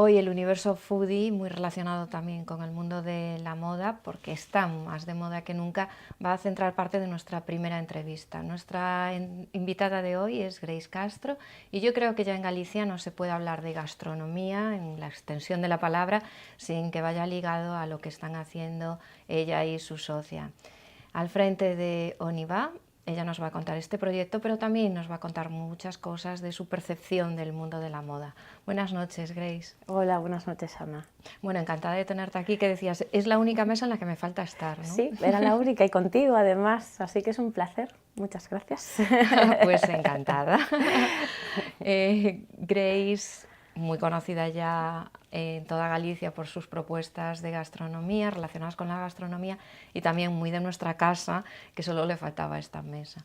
Hoy el universo foodie, muy relacionado también con el mundo de la moda, porque está más de moda que nunca, va a centrar parte de nuestra primera entrevista. Nuestra invitada de hoy es Grace Castro y yo creo que ya en Galicia no se puede hablar de gastronomía en la extensión de la palabra sin que vaya ligado a lo que están haciendo ella y su socia. Al frente de Oniva, ella nos va a contar este proyecto, pero también nos va a contar muchas cosas de su percepción del mundo de la moda. Buenas noches, Grace. Hola, buenas noches, Ana. Bueno, encantada de tenerte aquí, que decías, es la única mesa en la que me falta estar, ¿no? Sí, era la única y contigo además, así que es un placer. Muchas gracias. Pues encantada. Grace, muy conocida ya en toda Galicia por sus propuestas de gastronomía, relacionadas con la gastronomía, y también muy de nuestra casa, que solo le faltaba esta mesa.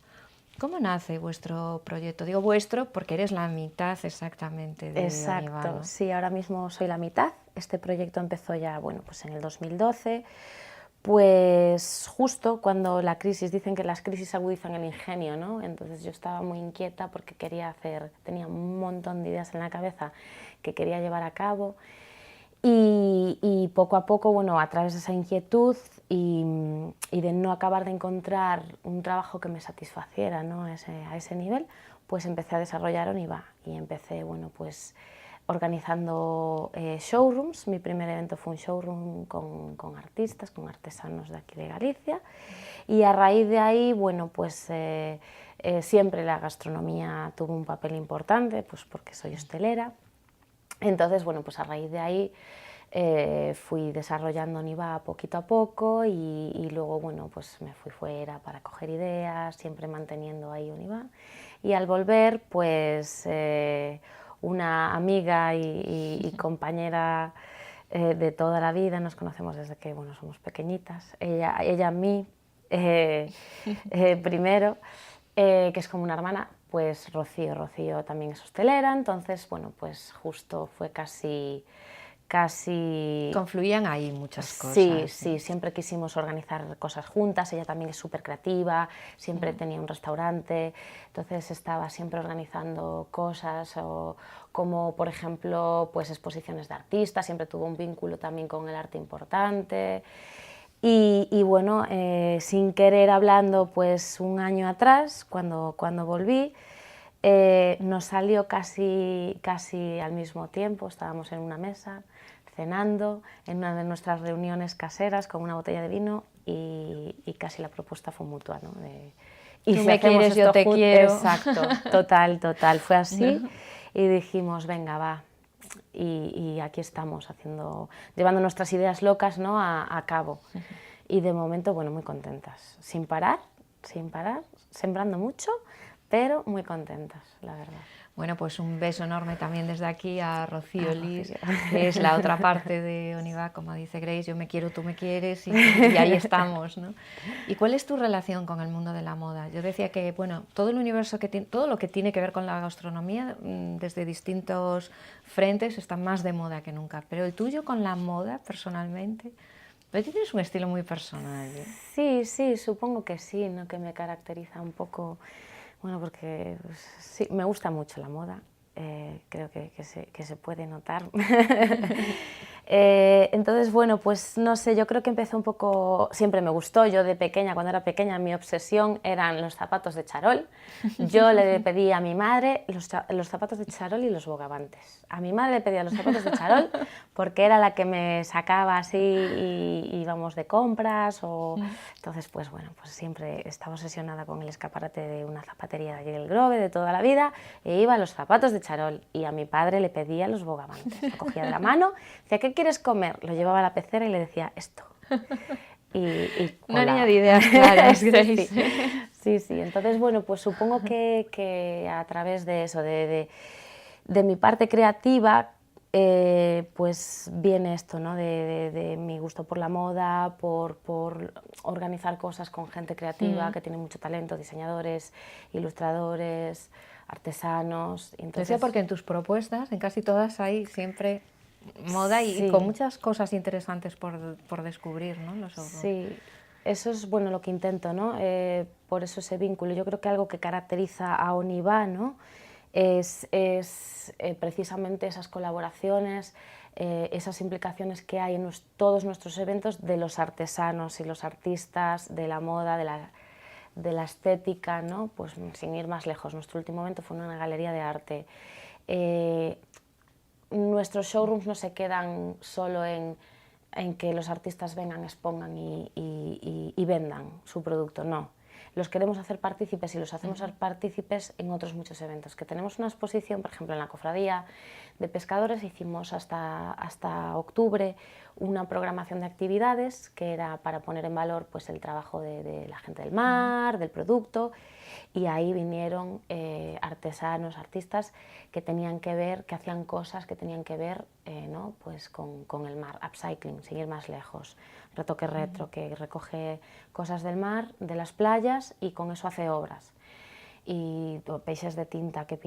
¿Cómo nace vuestro proyecto? Digo vuestro porque eres la mitad exactamente de Exacto, Oniva, ¿no? sí, ahora mismo soy la mitad. Este proyecto empezó ya, bueno, pues en el 2012, pues justo cuando la crisis, dicen que las crisis agudizan el ingenio, ¿no? Entonces yo estaba muy inquieta porque tenía un montón de ideas en la cabeza que quería llevar a cabo. Y poco a poco, bueno, a través de esa inquietud y de no acabar de encontrar un trabajo que me satisfaciera, ¿no? a ese nivel, pues empecé a desarrollar Oniva y empecé, bueno, pues organizando showrooms. Mi primer evento fue un showroom con artistas, con artesanos de aquí de Galicia, y a raíz de ahí, bueno, pues siempre la gastronomía tuvo un papel importante, pues porque soy hostelera. Entonces, bueno, pues a raíz de ahí fui desarrollando Oniva poquito a poco y luego, bueno, pues me fui fuera para coger ideas, siempre manteniendo ahí Oniva. Y al volver, pues una amiga y compañera de toda la vida, nos conocemos desde que, bueno, somos pequeñitas, ella a mí primero, que es como una hermana, pues Rocío también es hostelera, entonces, bueno, pues justo fue casi... Confluían ahí muchas Sí, cosas, sí, siempre quisimos organizar cosas juntas, ella también es súper creativa, siempre tenía un restaurante, entonces estaba siempre organizando cosas, o como por ejemplo pues exposiciones de artistas, siempre tuvo un vínculo también con el arte importante. Y bueno, sin querer hablando, pues un año atrás, cuando volví, nos salió casi al mismo tiempo, estábamos en una mesa, cenando, en una de nuestras reuniones caseras con una botella de vino y casi la propuesta fue mutua, ¿no? Tú me quieres, yo te quiero. Exacto, total, fue así. Y dijimos, venga, va, y aquí estamos llevando nuestras ideas locas, ¿no? a cabo. Y de momento, bueno, muy contentas, sin parar, sembrando mucho, pero muy contentas, la verdad. Bueno, pues un beso enorme también desde aquí a Rocío Lis, Rocío. que es la otra parte de Oniva, como dice Grace, yo me quiero, tú me quieres, y ahí estamos, ¿no? ¿Y cuál es tu relación con el mundo de la moda? Yo decía que, bueno, todo el universo, todo lo que tiene que ver con la gastronomía, desde distintos frentes, está más de moda que nunca, pero el tuyo con la moda, personalmente, pero tú tienes un estilo muy personal, ¿eh? Sí, supongo que sí, ¿no? Que me caracteriza un poco, bueno, porque pues, sí, me gusta mucho la moda, creo que se puede notar. Entonces, bueno, pues no sé, yo creo que empezó un poco, siempre me gustó, yo de pequeña, cuando era pequeña, mi obsesión eran los zapatos de charol. Yo le pedí a mi madre los zapatos de charol y los bogavantes. A mi madre le pedía los zapatos de charol porque era la que me sacaba así y íbamos de compras. Entonces, pues bueno, pues siempre estaba obsesionada con el escaparate de una zapatería de allí del Grove de toda la vida e iba a los zapatos de charol y a mi padre le pedía los bogavantes. Lo cogía de la mano, decía, ¿qué quieres comer? Lo llevaba a la pecera y le decía, esto. Y Una niña colaba. de ideas claras, Grace. Sí. Entonces, bueno, pues supongo que a través de eso, de mi parte creativa, pues viene esto, ¿no? de mi gusto por la moda, por organizar cosas con gente creativa que tiene mucho talento, diseñadores, ilustradores, artesanos. Entonces, decía porque en tus propuestas, en casi todas, hay siempre moda y con muchas cosas interesantes por descubrir, ¿no? Sí, eso es bueno lo que intento, ¿no? Por eso ese vínculo. Yo creo que algo que caracteriza a Oniva, ¿no? es precisamente esas colaboraciones, esas implicaciones que hay en todos nuestros eventos de los artesanos y los artistas, de la moda, de la estética, ¿no? Pues sin ir más lejos, nuestro último evento fue una galería de arte. Nuestros showrooms no se quedan solo en que los artistas vengan, expongan y vendan su producto, no. Los queremos hacer partícipes y los hacemos ser partícipes en otros muchos eventos. Que tenemos una exposición, por ejemplo, en la Cofradía de Pescadores, hicimos hasta octubre una programación de actividades que era para poner en valor pues, el trabajo de la gente del mar, del producto, y ahí vinieron artesanos, artistas que tenían que ver, que hacían cosas que tenían que ver ¿no? Pues con el mar, upcycling, sin ir más lejos, retoque retro, que recoge cosas del mar, de las playas, y con eso hace obras. Y peixes de tinta que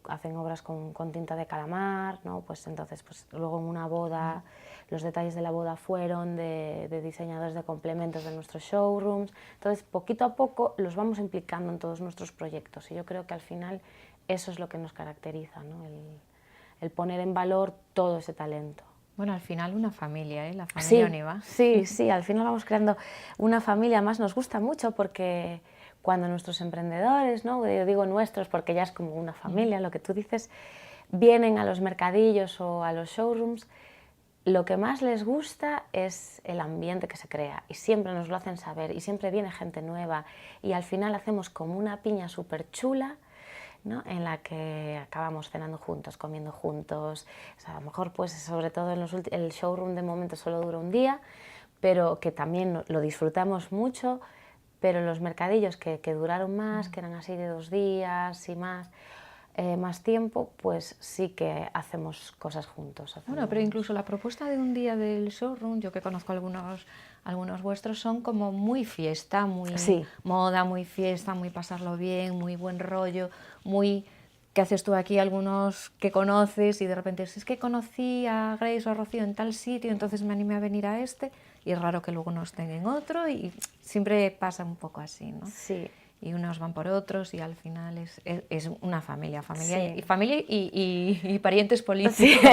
hacen obras con tinta de calamar, ¿no? Pues entonces pues luego en una boda, los detalles de la boda fueron de diseñadores de complementos de nuestros showrooms. Entonces poquito a poco los vamos implicando en todos nuestros proyectos, y yo creo que al final eso es lo que nos caracteriza, ¿no? El poner en valor todo ese talento. Bueno, al final una familia, ¿eh? La familia Oniva. Sí, sí, al final vamos creando una familia más. Nos gusta mucho porque cuando nuestros emprendedores, ¿no? Yo digo nuestros porque ya es como una familia, lo que tú dices, vienen a los mercadillos o a los showrooms, lo que más les gusta es el ambiente que se crea, y siempre nos lo hacen saber, y siempre viene gente nueva, y al final hacemos como una piña súper chula, ¿no? En la que acabamos cenando juntos, comiendo juntos. O sea, a lo mejor, pues, sobre todo el showroom de momento solo dura un día, pero que también lo disfrutamos mucho, pero los mercadillos que duraron más, que eran así de 2 días y más tiempo, pues sí que hacemos cosas juntos. Bueno, pero incluso la propuesta de un día del showroom, yo que conozco algunos vuestros, son como muy fiesta, muy moda, muy fiesta, muy pasarlo bien, muy buen rollo, muy... ¿Qué haces tú aquí? Algunos que conoces y de repente es que conocí a Grace o a Rocío en tal sitio, entonces me animé a venir a este, y es raro que luego no estén en otro, y siempre pasa un poco así, ¿no? Sí. Y unos van por otros, y al final es una familia, Sí. y parientes políticos.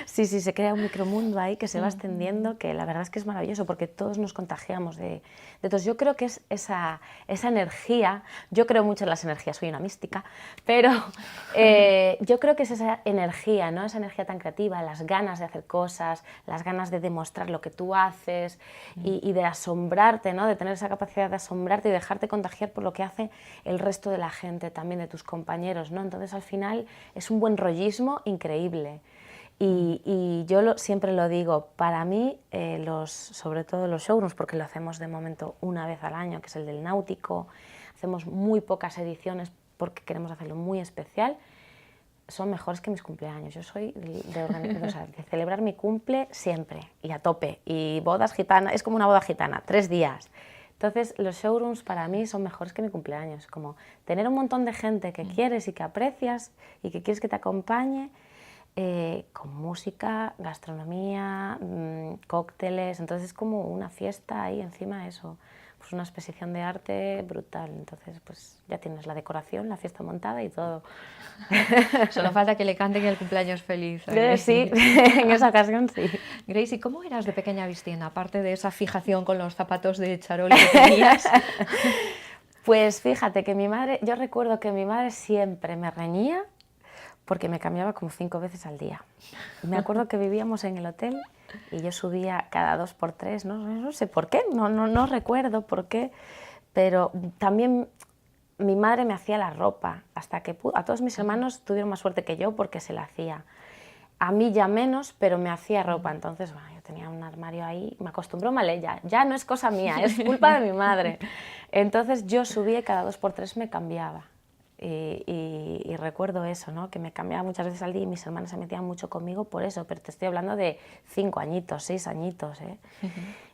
Sí, sí, se crea un micromundo ahí que se va extendiendo, que la verdad es que es maravilloso porque todos nos contagiamos de todos. Yo creo que es esa energía, yo creo mucho en las energías, soy una mística, pero yo creo que es esa energía, ¿no? Esa energía tan creativa, las ganas de hacer cosas, las ganas de demostrar lo que tú haces y de asombrarte, ¿no? De tener esa capacidad de asombrarte y dejarte contagiar por lo que hace el resto de la gente, también de tus compañeros, ¿no? Entonces al final es un buen rollismo increíble. Y yo siempre lo digo, para mí, sobre todo los showrooms, porque lo hacemos de momento una vez al año, que es el del Náutico, hacemos muy pocas ediciones porque queremos hacerlo muy especial, son mejores que mis cumpleaños. Yo soy de celebrar mi cumple siempre y a tope, y bodas gitanas, es como una boda gitana, 3 días. Entonces los showrooms para mí son mejores que mi cumpleaños, como tener un montón de gente que quieres y que aprecias y que quieres que te acompañe, con música, gastronomía, cócteles, entonces es como una fiesta ahí encima de eso, pues una exposición de arte brutal, entonces pues ya tienes la decoración, la fiesta montada y todo. Solo falta que le canten el cumpleaños feliz. Sí, en esa ocasión sí. Grace, ¿y cómo eras de pequeña vistiendo, aparte de esa fijación con los zapatos de charol que tenías? Pues fíjate que yo recuerdo que mi madre siempre me reñía porque me cambiaba como 5 veces al día. Me acuerdo que vivíamos en el hotel y yo subía cada 2 por 3, no sé por qué, no recuerdo por qué, pero también mi madre me hacía la ropa, hasta que a todos mis hermanos tuvieron más suerte que yo porque se la hacía. A mí ya menos, pero me hacía ropa, entonces bueno, yo tenía un armario ahí, me acostumbró mal ella, ya no es cosa mía, es culpa de mi madre. Entonces yo subía y cada 2 por 3 me cambiaba. Y recuerdo eso, ¿no? Que me cambiaba muchas veces al día y mis hermanas se metían mucho conmigo por eso, pero te estoy hablando de 5 añitos, 6 añitos, ¿eh?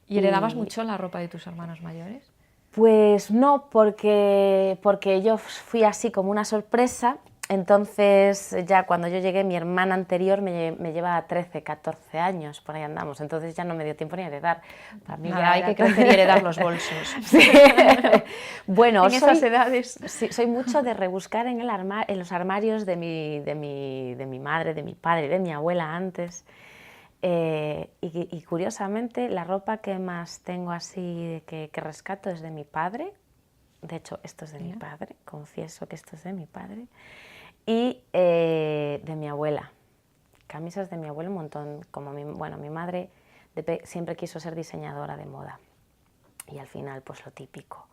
¿Y heredabas mucho la ropa de tus hermanos mayores? Pues no, porque yo fui así como una sorpresa. Entonces, ya cuando yo llegué, mi hermana anterior me lleva 13, 14 años, por ahí andamos, entonces ya no me dio tiempo ni a heredar. Para mí nada, hay que crecer y heredar los bolsos. Sí. Bueno, en esas edades. Sí, soy mucho de rebuscar en los armarios de mi madre, de mi padre, de mi abuela antes. Y curiosamente, la ropa que más tengo así, que rescato, es de mi padre. De hecho, esto es de mi padre, confieso que esto es de mi padre. Y de mi abuela. Camisas de mi abuela un montón. Mi madre siempre quiso ser diseñadora de moda. Y al final, pues lo típico.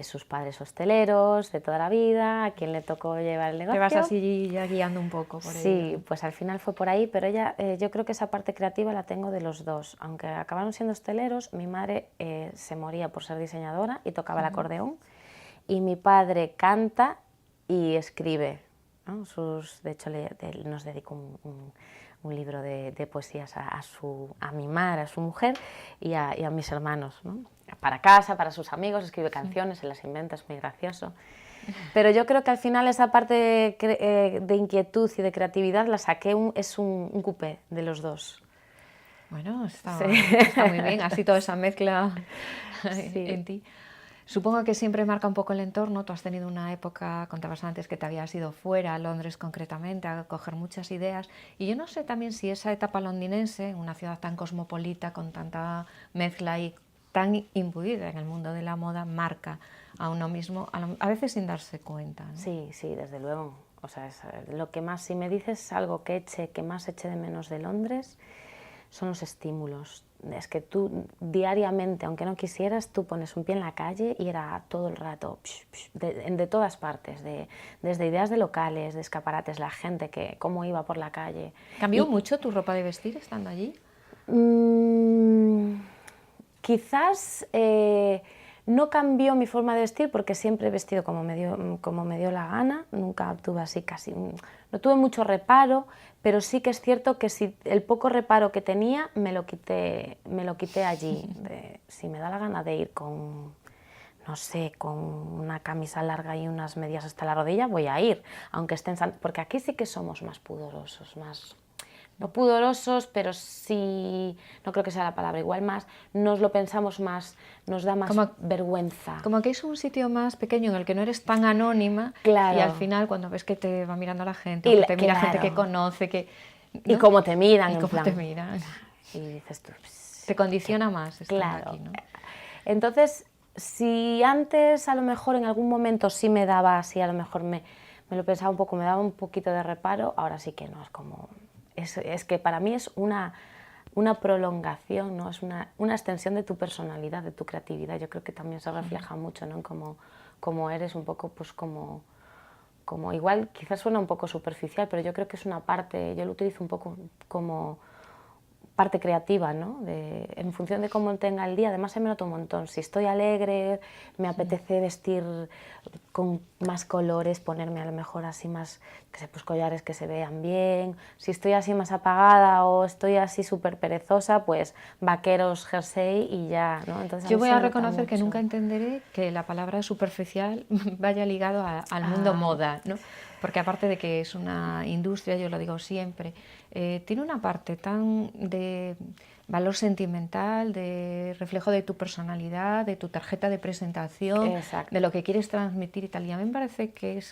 Sus padres hosteleros de toda la vida, a quien le tocó llevar el negocio. Te vas así ya guiando un poco por Sí, ello. pues al final fue por ahí, pero ella, yo creo que esa parte creativa la tengo de los dos. Aunque acabaron siendo hosteleros, mi madre se moría por ser diseñadora y tocaba el acordeón, y mi padre canta y escribe, ¿no? De hecho, él nos dedicó un libro de poesías a mi madre, a su mujer y a mis hermanos, ¿no? Para casa, para sus amigos, escribe canciones, se las inventa, es muy gracioso. Pero yo creo que al final esa parte de inquietud y de creatividad la saqué, es un coupé de los dos. Bueno, está Sí. muy bien, así toda esa mezcla Sí. en ti. Supongo que siempre marca un poco el entorno. Tú has tenido una época, contabas antes, que te habías ido fuera, a Londres concretamente, a coger muchas ideas. Y yo no sé también si esa etapa londinense, una ciudad tan cosmopolita, con tanta mezcla y tan imbuida en el mundo de la moda, marca a uno mismo, a veces sin darse cuenta, ¿no? Sí, sí, desde luego. O sea, lo que más, si me dices algo que más eche de menos de Londres, son los estímulos. Es que tú diariamente, aunque no quisieras, tú pones un pie en la calle y era todo el rato, de todas partes, desde ideas de locales, de escaparates, la gente, cómo iba por la calle. ¿Cambió mucho tu ropa de vestir estando allí? Quizás no cambió mi forma de vestir, porque siempre he vestido como me dio la gana, nunca tuve así no tuve mucho reparo, pero sí que es cierto que si el poco reparo que tenía me lo quité allí. Si me da la gana de ir con, no sé, con una camisa larga y unas medias hasta la rodilla, voy a ir, aunque estén, porque aquí sí que somos más pudorosos, no pudorosos, pero sí, no creo que sea la palabra, igual más, nos lo pensamos más, nos da más vergüenza. Como que es un sitio más pequeño en el que no eres tan anónima, claro. Y al final cuando ves que te va mirando la gente, o que te mira gente que conoce, ¿no? Y cómo te miran, y en cómo plan. te miran. Y dices tú... Te condiciona más estar aquí, ¿no? Entonces, si antes a lo mejor en algún momento sí me daba así, a lo mejor me lo pensaba un poco, me daba un poquito de reparo, ahora sí que no, es como... Es que para mí es una prolongación, ¿no? Es una extensión de tu personalidad, de tu creatividad. Yo creo que también se refleja mucho, ¿no? En cómo eres, un poco, pues como igual, quizás suena un poco superficial, pero yo creo que es una parte, yo lo utilizo un poco como parte creativa, ¿no? En función de cómo tenga el día. Además se me nota un montón. Si estoy alegre, me apetece vestir con más colores, ponerme a lo mejor así más, pues collares que se vean bien. Si estoy así más apagada o estoy así súper perezosa, pues vaqueros, jersey y ya, ¿no? Entonces, yo voy a reconocer que nunca entenderé que la palabra superficial vaya ligado al mundo moda, ¿no? Porque aparte de que es una industria, yo lo digo siempre, tiene una parte tan de valor sentimental, de reflejo de tu personalidad, de tu tarjeta de presentación, Exacto. de lo que quieres transmitir y tal. Y a mí me parece que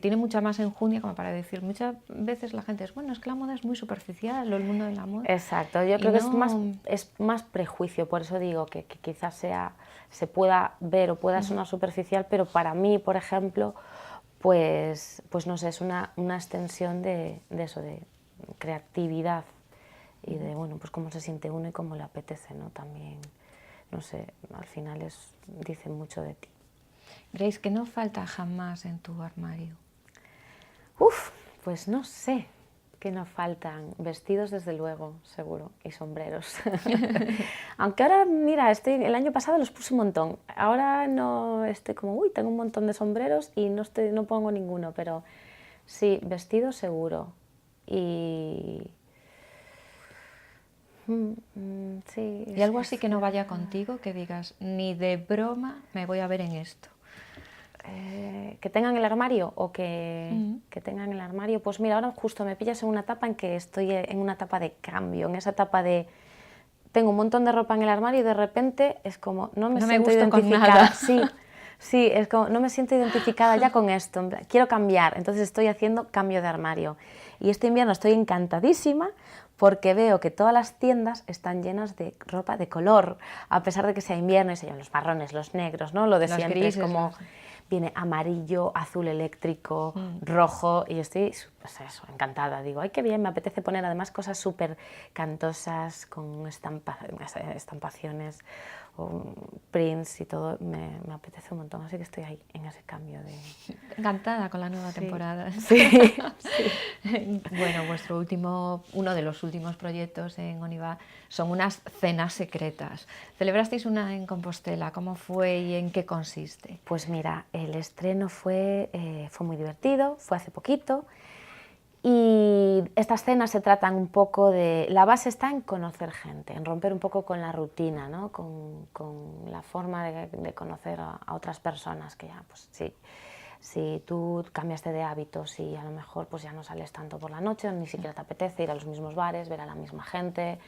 tiene mucha más enjundia, como para decir, muchas veces la gente es, bueno, es que la moda es muy superficial, o el mundo de la moda. Exacto, yo creo que es más prejuicio, por eso digo que quizás se pueda ver o pueda sonar superficial, pero para mí, por ejemplo, pues no sé, es una extensión de eso, de creatividad y de, bueno, pues cómo se siente uno y cómo le apetece, ¿no? También, no sé, al final dice mucho de ti. Grace, ¿qué no falta jamás en tu armario? Pues no sé qué nos faltan. Vestidos, desde luego, seguro, y sombreros. Aunque ahora, mira, el año pasado los puse un montón. Ahora no estoy como, tengo un montón de sombreros y no pongo ninguno, pero sí, vestidos seguro. Y... sí. ¿Y algo así que no vaya contigo, que digas, ni de broma me voy a ver en esto? que tengan el armario o que tengan el armario, pues mira, ahora justo me pillas en una etapa en que estoy en una etapa de cambio, en esa etapa de tengo un montón de ropa en el armario y de repente es como no me siento identificada. Sí, sí, es como no me siento identificada ya con esto, quiero cambiar, entonces estoy haciendo cambio de armario. Y este invierno estoy encantadísima porque veo que todas las tiendas están llenas de ropa de color, a pesar de que sea invierno y se llevan los marrones, los negros, ¿no? Lo de los siempre, grises, es como viene amarillo, azul eléctrico, rojo, y yo estoy pues eso, encantada. Digo, ay, qué bien, me apetece poner además cosas súper cantosas, con estampaciones, o prints y todo, me apetece un montón, así que estoy ahí en ese cambio de... Encantada con la nueva temporada. Sí, sí. Bueno, uno de los últimos proyectos en Oniva son unas cenas secretas. Celebrasteis una en Compostela, ¿cómo fue y en qué consiste? Pues mira, el estreno fue muy divertido, fue hace poquito. Y estas cenas se tratan un poco de... La base está en conocer gente, en romper un poco con la rutina, ¿no? con la forma de conocer a otras personas, que ya, pues sí, si tú cambiaste de hábitos y a lo mejor pues ya no sales tanto por la noche, ni siquiera te apetece ir a los mismos bares, ver a la misma gente,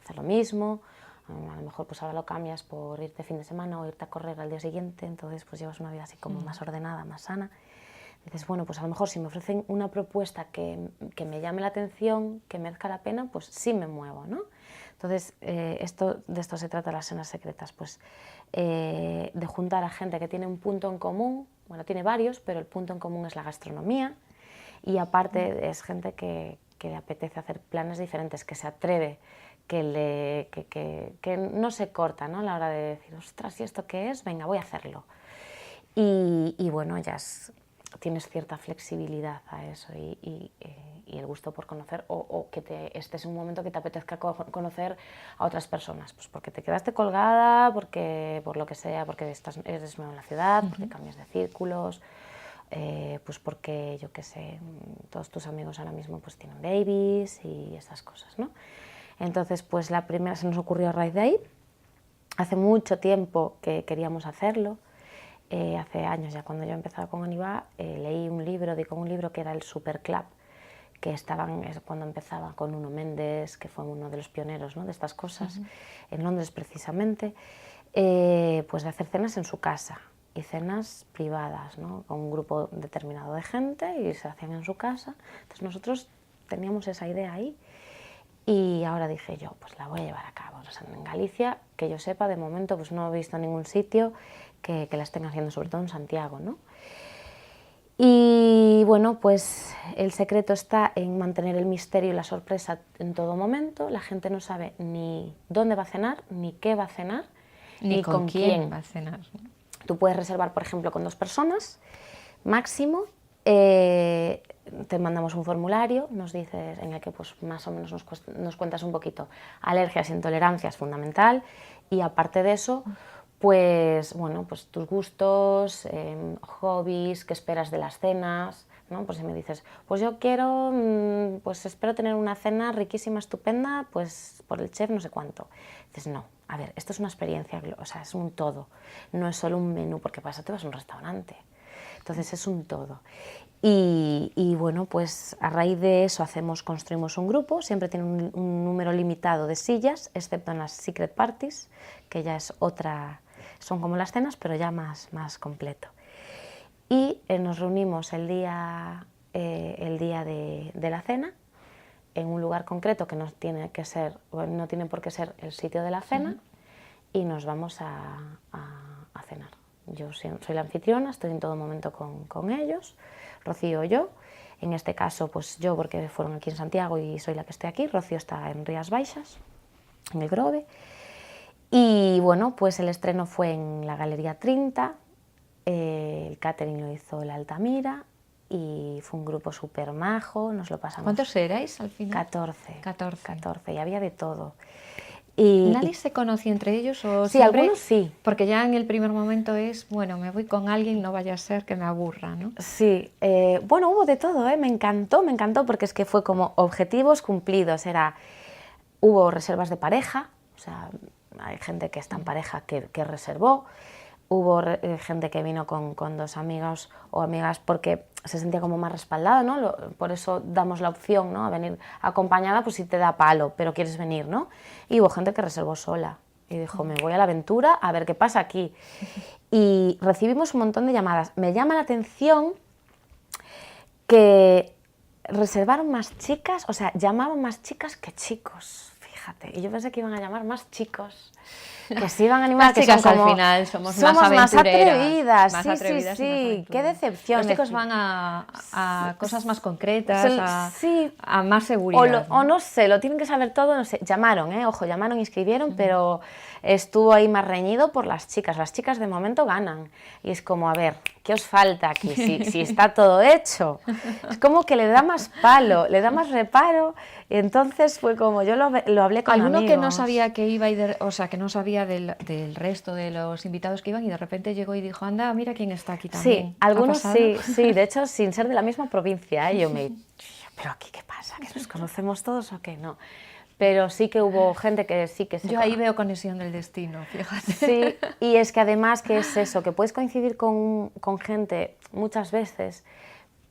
hacer lo mismo, a lo mejor pues ahora lo cambias por irte fin de semana o irte a correr al día siguiente, entonces pues llevas una vida así como más ordenada, más sana. Dices, bueno, pues a lo mejor si me ofrecen una propuesta que me llame la atención, que merezca la pena, pues sí me muevo, ¿no? Entonces, de esto se trata las cenas secretas, pues de juntar a gente que tiene un punto en común, bueno, tiene varios, pero el punto en común es la gastronomía, y aparte es gente que le apetece hacer planes diferentes, que se atreve, que no se corta, ¿no? A la hora de decir, ostras, ¿y esto qué es? Venga, voy a hacerlo. Y bueno, tienes cierta flexibilidad a eso y el gusto por conocer o que estés en un momento que te apetezca conocer a otras personas, pues porque te quedaste colgada, porque por lo que sea, porque eres nueva en la ciudad, porque cambias de círculos, pues porque, yo qué sé, todos tus amigos ahora mismo pues tienen babies y esas cosas, ¿no? Entonces, pues la primera se nos ocurrió a raíz de ahí. Hace mucho tiempo que queríamos hacerlo. Hace años ya, cuando yo empezaba con Oniva, leí un libro, que era el Super Club, que cuando empezaba con Nuno Méndez, que fue uno de los pioneros, ¿no?, de estas cosas, en Londres precisamente, pues de hacer cenas en su casa, y cenas privadas, ¿no?, con un grupo determinado de gente, y se hacían en su casa. Entonces nosotros teníamos esa idea ahí, y ahora dije yo, pues la voy a llevar a cabo. O sea, en Galicia, que yo sepa, de momento pues no he visto ningún sitio que la estén haciendo, sobre todo en Santiago, ¿no? Y bueno, pues el secreto está en mantener el misterio y la sorpresa en todo momento. La gente no sabe ni dónde va a cenar, ni qué va a cenar, ni con quién va a cenar. Tú puedes reservar, por ejemplo, con 2 personas máximo. Te mandamos un formulario, nos dices, en el que pues más o menos nos cuentas un poquito alergias, intolerancias, fundamental, y aparte de eso, pues bueno, pues tus gustos, hobbies, qué esperas de las cenas, ¿no? Pues si me dices, pues yo quiero, pues espero tener una cena riquísima, estupenda, pues por el chef no sé cuánto. Dices, no, a ver, esto es una experiencia, o sea, es un todo, no es solo un menú, porque para eso te vas a un restaurante. Entonces es un todo. Y bueno, pues a raíz de eso construimos un grupo, siempre tiene un número limitado de sillas, excepto en las secret parties, que ya es otra, son como las cenas, pero ya más completo. Y nos reunimos el día de la cena, en un lugar concreto que no tiene por qué ser el sitio de la cena, y nos vamos a cenar. Yo soy la anfitriona, estoy en todo momento con ellos, Rocío y yo. En este caso, pues yo, porque fueron aquí en Santiago y soy la que estoy aquí. Rocío está en Rías Baixas, en el Grove. Y bueno, pues el estreno fue en la Galería 30, el catering lo hizo la Altamira y fue un grupo súper majo, nos lo pasamos. ¿Cuántos erais al final? 14, y había de todo. ¿Nadie se conocía entre ellos? O sí, siempre, algunos sí. Porque ya en el primer momento es, bueno, me voy con alguien, no vaya a ser que me aburra, ¿no? Sí, bueno, hubo de todo, me encantó, porque es que fue como objetivos cumplidos. Hubo reservas de pareja, o sea, hay gente que está en pareja que reservó. Hubo gente que vino con 2 amigos o amigas porque se sentía como más respaldada, ¿no? Por eso damos la opción, ¿no? A venir acompañada, pues si te da palo, pero quieres venir, ¿no? Y hubo gente que reservó sola y dijo, me voy a la aventura a ver qué pasa aquí. Y recibimos un montón de llamadas. Me llama la atención que reservaron más chicas, o sea, llamaban más chicas que chicos, fíjate. Y yo pensé que iban a llamar más chicos, que se iban a animar. Las chicas al final somos más atrevidas, más sí, atrevidas sí, qué decepción. Los chicos van a cosas más concretas, sí, a más seguridad. O no sé, lo tienen que saber todo, no sé. Llamaron, ojo, llamaron, inscribieron, pero estuvo ahí más reñido por las chicas. Las chicas de momento ganan. Y es como, a ver, ¿qué os falta aquí? Si está todo hecho. Es como que le da más palo, le da más reparo. Y entonces fue como, yo lo hablé con amigos. Alguno que no sabía que iba, o sea, que no sabía del resto de los invitados que iban y de repente llegó y dijo, anda, mira quién está aquí también. Sí, algunos sí, de hecho, sin ser de la misma provincia, yo me... ¿Pero aquí qué pasa? ¿Que nos conocemos todos o qué no? Pero sí que hubo gente que sí que se... Yo ahí veo conexión del destino, fíjate. Sí, y es que además que es eso, que puedes coincidir con gente muchas veces,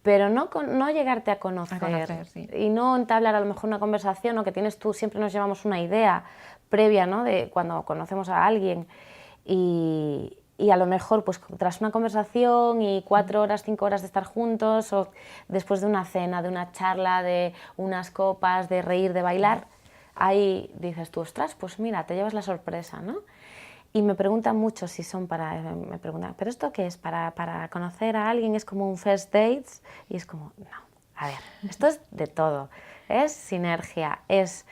pero no llegarte a conocer sí. Y no entablar a lo mejor una conversación, o que tienes tú, siempre nos llevamos una idea previa, ¿no? De cuando conocemos a alguien y a lo mejor pues tras una conversación y 4 horas, 5 horas de estar juntos, o después de una cena, de una charla, de unas copas, de reír, de bailar, ahí dices tú, ostras, pues mira, te llevas la sorpresa, ¿no? Y me preguntan mucho si son me preguntan, ¿pero esto qué es? ¿Para conocer a alguien? ¿Es como un first dates? Y es como, no, a ver, esto es de todo, es sinergia, es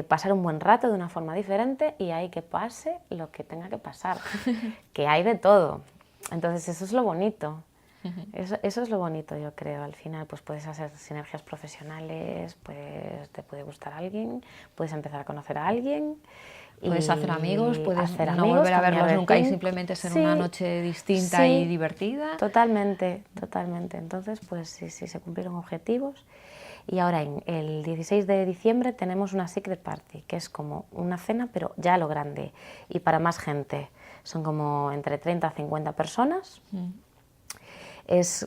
pasar un buen rato de una forma diferente y hay que pase lo que tenga que pasar, que hay de todo. Entonces eso es lo bonito. Eso es lo bonito, yo creo. Al final pues puedes hacer sinergias profesionales, pues te puede gustar a alguien, puedes empezar a conocer a alguien. Puedes hacer amigos, puedes hacer no amigos, volver a verlos nunca y team. simplemente ser Sí, una noche distinta y divertida. Totalmente, totalmente. Entonces, pues sí, se cumplieron objetivos. Y ahora, el 16 de diciembre, tenemos una Secret Party, que es como una cena, pero ya a lo grande y para más gente. Son como entre 30 a 50 personas.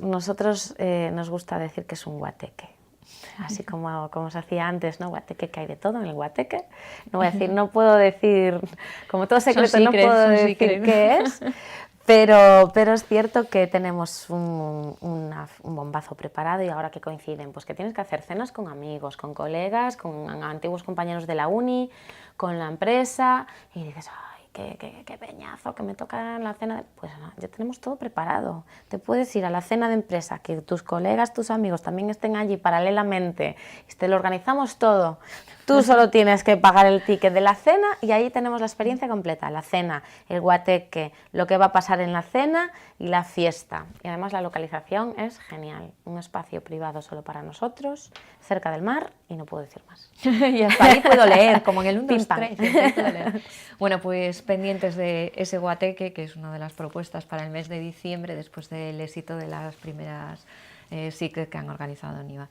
Nosotros nos gusta decir que es un guateque. Así como se hacía antes, ¿no? Guateque, que hay de todo en el guateque. No puedo decir, como todo secreto, no puedo decir qué es, pero es cierto que tenemos un bombazo preparado y ahora que coinciden, pues que tienes que hacer cenas con amigos, con colegas, con antiguos compañeros de la uni, con la empresa, y dices, qué peñazo que me toca la cena. Pues no, ya tenemos todo preparado. Te puedes ir a la cena de empresa, que tus colegas, tus amigos también estén allí paralelamente, y te lo organizamos todo. Tú solo tienes que pagar el ticket de la cena y ahí tenemos la experiencia completa, la cena, el guateque, lo que va a pasar en la cena y la fiesta. Y además la localización es genial, un espacio privado solo para nosotros, cerca del mar, y no puedo decir más. Y hasta ahí puedo leer, como en el 1, 2, 3. Bueno, pues pendientes de ese guateque, que es una de las propuestas para el mes de diciembre, después del éxito de las primeras SIC que han organizado en IVA.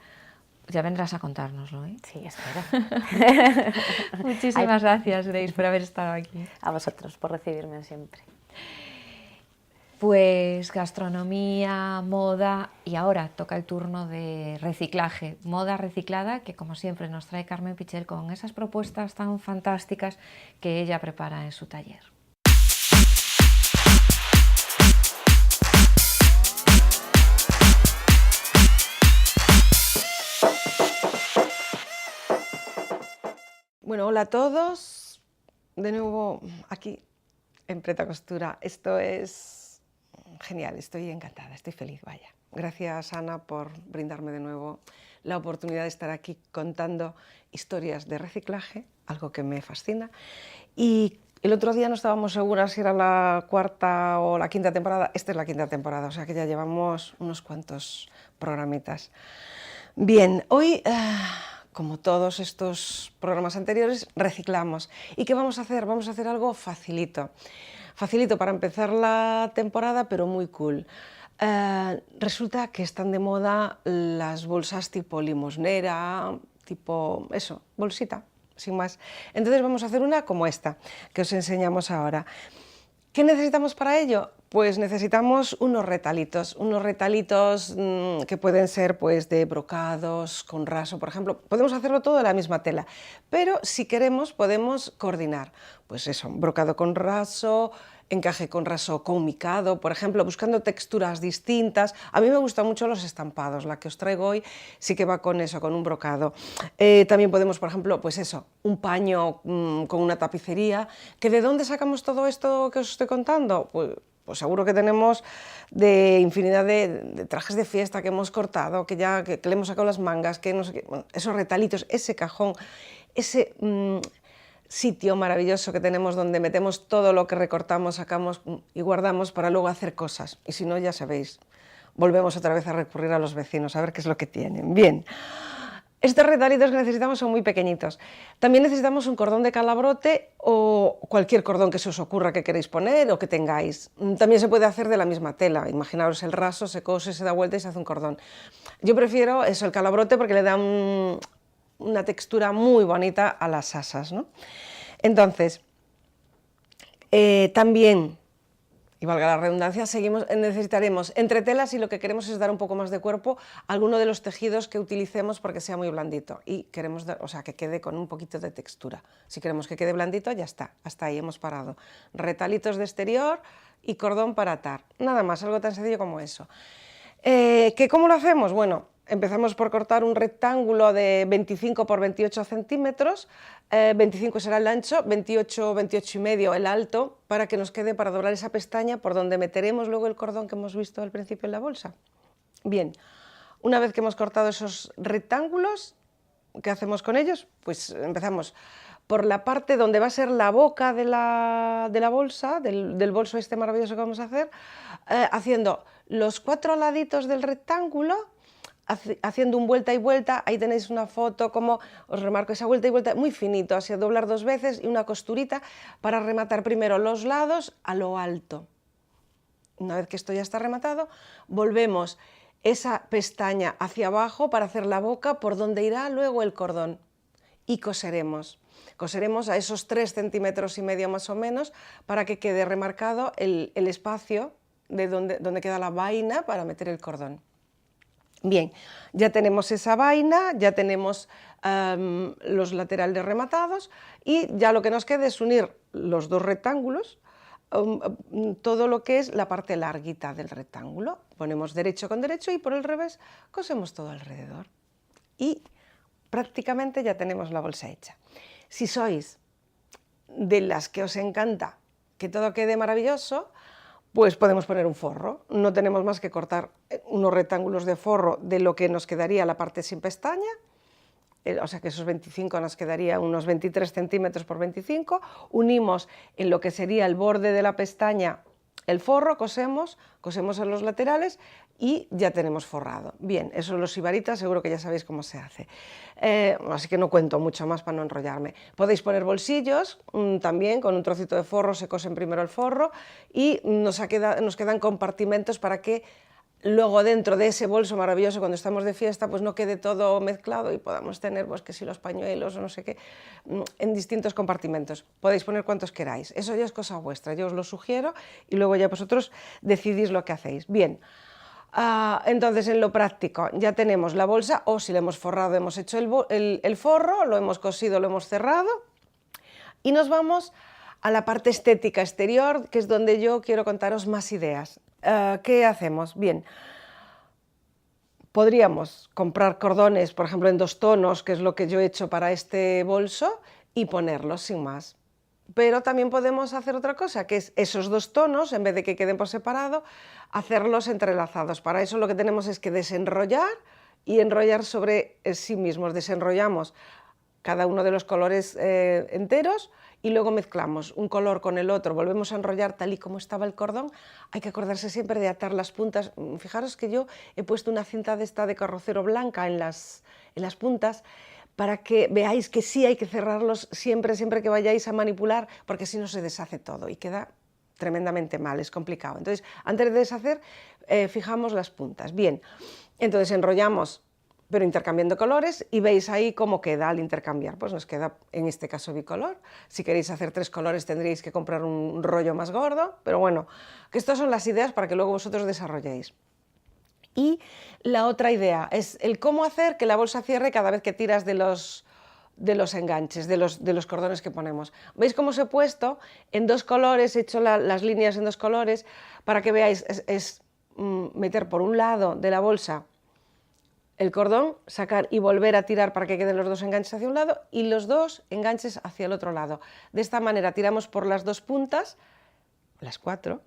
Ya vendrás a contárnoslo, ¿eh? Sí, espero. Muchísimas gracias, Grace, por haber estado aquí. A vosotros, por recibirme siempre. Pues gastronomía, moda y ahora toca el turno de reciclaje, moda reciclada, que como siempre nos trae Carmen Pichel con esas propuestas tan fantásticas que ella prepara en su taller. Bueno, hola a todos, de nuevo aquí en Preta Costura. Esto es genial, estoy encantada, estoy feliz, vaya. Gracias, Ana, por brindarme de nuevo la oportunidad de estar aquí contando historias de reciclaje, algo que me fascina. Y el otro día no estábamos seguras si era la 4ª o la 5ª temporada. Esta es la 5ª temporada, o sea que ya llevamos unos cuantos programitas. Bien, hoy, como todos estos programas anteriores, reciclamos. ¿Y qué vamos a hacer? Vamos a hacer algo facilito. Facilito para empezar la temporada, pero muy cool. Resulta que están de moda las bolsas tipo limosnera, tipo eso, bolsita, sin más. Entonces vamos a hacer una como esta, que os enseñamos ahora. ¿Qué necesitamos para ello? Pues necesitamos unos retalitos que pueden ser pues de brocados, con raso, por ejemplo. Podemos hacerlo todo de la misma tela, pero si queremos podemos coordinar. Pues eso, brocado con raso, encaje con raso con micado, por ejemplo, buscando texturas distintas. A mí me gustan mucho los estampados, la que os traigo hoy sí que va con eso, con un brocado. También podemos, por ejemplo, pues eso, un paño con una tapicería. ¿Que de dónde sacamos todo esto que os estoy contando? Pues seguro que tenemos de infinidad de trajes de fiesta que hemos cortado, que le hemos sacado las mangas, que no sé qué, bueno, esos retalitos, ese cajón, ese sitio maravilloso que tenemos donde metemos todo lo que recortamos, sacamos y guardamos para luego hacer cosas. Y si no, ya sabéis, volvemos otra vez a recurrir a los vecinos a ver qué es lo que tienen. Bien. Estos retalitos que necesitamos son muy pequeñitos. También necesitamos un cordón de calabrote o cualquier cordón que se os ocurra que queréis poner o que tengáis. También se puede hacer de la misma tela. Imaginaros el raso, se cose, se da vuelta y se hace un cordón. Yo prefiero eso, el calabrote, porque le da una textura muy bonita a las asas, ¿no? Entonces, también, y valga la redundancia, necesitaremos entre telas, y lo que queremos es dar un poco más de cuerpo a alguno de los tejidos que utilicemos porque sea muy blandito y queremos que quede con un poquito de textura. Si queremos que quede blandito, ya está, hasta ahí hemos parado. Retalitos de exterior y cordón para atar, nada más, algo tan sencillo como eso. ¿Cómo lo hacemos? Bueno, empezamos por cortar un rectángulo de 25 por 28 centímetros, 25 será el ancho, 28, 28 y medio el alto, para que nos quede para doblar esa pestaña por donde meteremos luego el cordón que hemos visto al principio en la bolsa. Bien, una vez que hemos cortado esos rectángulos, ¿qué hacemos con ellos? Pues empezamos por la parte donde va a ser la boca de la bolsa, del bolso este maravilloso que vamos a hacer, haciendo los 4 laditos del rectángulo, haciendo un vuelta y vuelta. Ahí tenéis una foto, como os remarco esa vuelta y vuelta, muy finito, así a doblar 2 veces y una costurita para rematar primero los lados a lo alto. Una vez que esto ya está rematado, volvemos esa pestaña hacia abajo para hacer la boca por donde irá luego el cordón y coseremos. Coseremos a esos 3,5 centímetros más o menos para que quede remarcado el espacio de donde queda la vaina para meter el cordón. Bien, ya tenemos esa vaina, ya tenemos los laterales rematados y ya lo que nos queda es unir los 2 rectángulos, todo lo que es la parte larguita del rectángulo. Ponemos derecho con derecho y por el revés cosemos todo alrededor. Y prácticamente ya tenemos la bolsa hecha. Si sois de las que os encanta que todo quede maravilloso, pues podemos poner un forro. No tenemos más que cortar unos rectángulos de forro de lo que nos quedaría la parte sin pestaña, o sea que esos 25 nos quedaría unos 23 centímetros por 25, unimos en lo que sería el borde de la pestaña el forro, cosemos a los laterales y ya tenemos forrado. Bien, eso los sibaritas seguro que ya sabéis cómo se hace, así que no cuento mucho más para no enrollarme. Podéis poner bolsillos también, con un trocito de forro se cosen primero el forro y nos quedan compartimentos para que luego dentro de ese bolso maravilloso cuando estamos de fiesta pues no quede todo mezclado y podamos tener pues que si los pañuelos o no sé qué en distintos compartimentos. Podéis poner cuantos queráis, eso ya es cosa vuestra, yo os lo sugiero y luego ya vosotros decidís lo que hacéis. Bien, entonces en lo práctico ya tenemos la bolsa, o si la hemos forrado hemos hecho el forro, lo hemos cosido, lo hemos cerrado y nos vamos a la parte estética exterior, que es donde yo quiero contaros más ideas. ¿Qué hacemos? Bien, podríamos comprar cordones, por ejemplo, en 2 tonos, que es lo que yo he hecho para este bolso, y ponerlos sin más. Pero también podemos hacer otra cosa, que es esos 2 tonos, en vez de que queden por separado, hacerlos entrelazados. Para eso lo que tenemos es que desenrollar y enrollar sobre sí mismos. Desenrollamos cada uno de los colores enteros y luego mezclamos un color con el otro, volvemos a enrollar tal y como estaba el cordón. Hay que acordarse siempre de atar las puntas. Fijaros que yo he puesto una cinta de esta de carrocero blanca en las puntas para que veáis que sí hay que cerrarlos siempre que vayáis a manipular, porque si no se deshace todo y queda tremendamente mal, es complicado. Entonces, antes de deshacer, fijamos las puntas. Bien, entonces enrollamos pero intercambiando colores, y veis ahí cómo queda al intercambiar. Pues nos queda, en este caso, bicolor. Si queréis hacer 3 colores tendréis que comprar un rollo más gordo, pero bueno, que estas son las ideas para que luego vosotros desarrolléis. Y la otra idea es el cómo hacer que la bolsa cierre cada vez que tiras de los enganches, de los cordones que ponemos. ¿Veis cómo os he puesto en 2 colores, he hecho las líneas en 2 colores, para que veáis, es meter por un lado de la bolsa el cordón, sacar y volver a tirar para que queden los 2 enganches hacia un lado y los 2 enganches hacia el otro lado. De esta manera tiramos por las 2 puntas, las 4,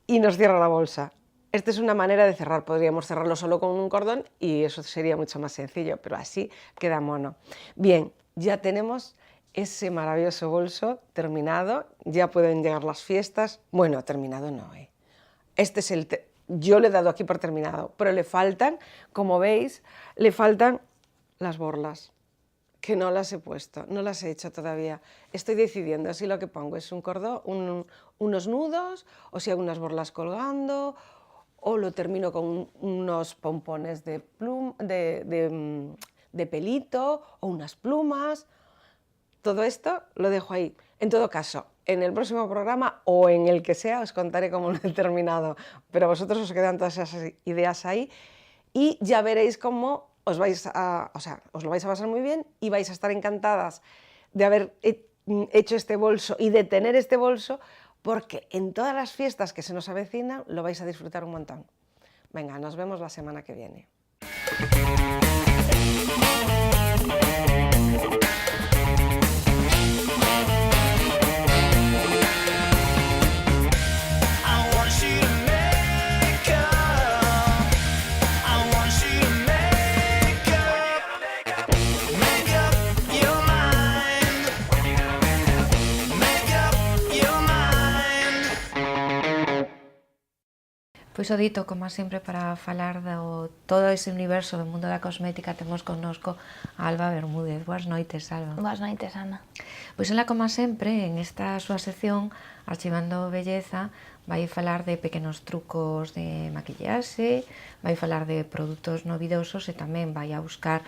y nos cierra la bolsa. Esta es una manera de cerrar, podríamos cerrarlo solo con un cordón y eso sería mucho más sencillo, pero así queda mono. Bien, ya tenemos ese maravilloso bolso terminado, ya pueden llegar las fiestas. Bueno, terminado no, Este es yo le he dado aquí por terminado, pero le faltan, como veis, le faltan las borlas, que no las he puesto, no las he hecho todavía. Estoy decidiendo si lo que pongo es un cordón, unos nudos, o si hago unas borlas colgando, o lo termino con unos pompones de pelito, o unas plumas. Todo esto lo dejo ahí. En todo caso, en el próximo programa o en el que sea os contaré cómo lo he terminado, pero a vosotros os quedan todas esas ideas ahí y ya veréis cómo os lo vais a pasar muy bien y vais a estar encantadas de haber hecho este bolso y de tener este bolso, porque en todas las fiestas que se nos avecinan lo vais a disfrutar un montón. Venga, nos vemos la semana que viene. Pois o dito, como sempre, para falar de todo ese universo do mundo da cosmética temos connosco a Alba Bermúdez. Boas noites, Alba. Boas noites, Ana. Pois ela, como sempre, en esta súa sección Archivando Belleza, vai falar de pequenos trucos de maquillaxe, vai falar de produtos novidosos e tamén vai a buscar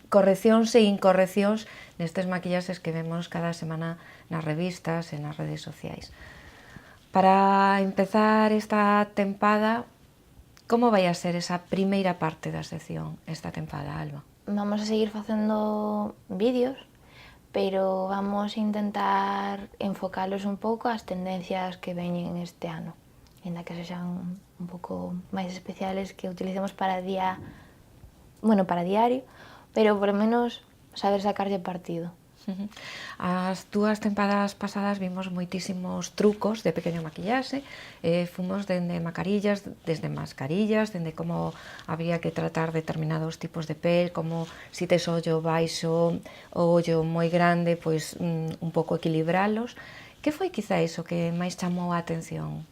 correccións e incorreccións nestes maquillaxes que vemos cada semana nas revistas e nas redes sociais. Para empezar esta tempada, como vai a ser esa primeira parte da sección esta tempada, Alba? Vamos a seguir facendo vídeos, pero vamos a intentar enfocalos un pouco ás tendencias que veñen este ano, ainda que sexan un pouco máis especiales que utilicemos para diario, pero por lo menos saber sacarlle partido. As túas tempadas pasadas vimos moitísimos trucos de pequeno maquillaxe, fomos dende mascarillas, dende como había que tratar determinados tipos de pel, como si tes ollo baixo ou ollo moi grande, pois un pouco equilibralos. Que foi quizá iso que máis chamou a atención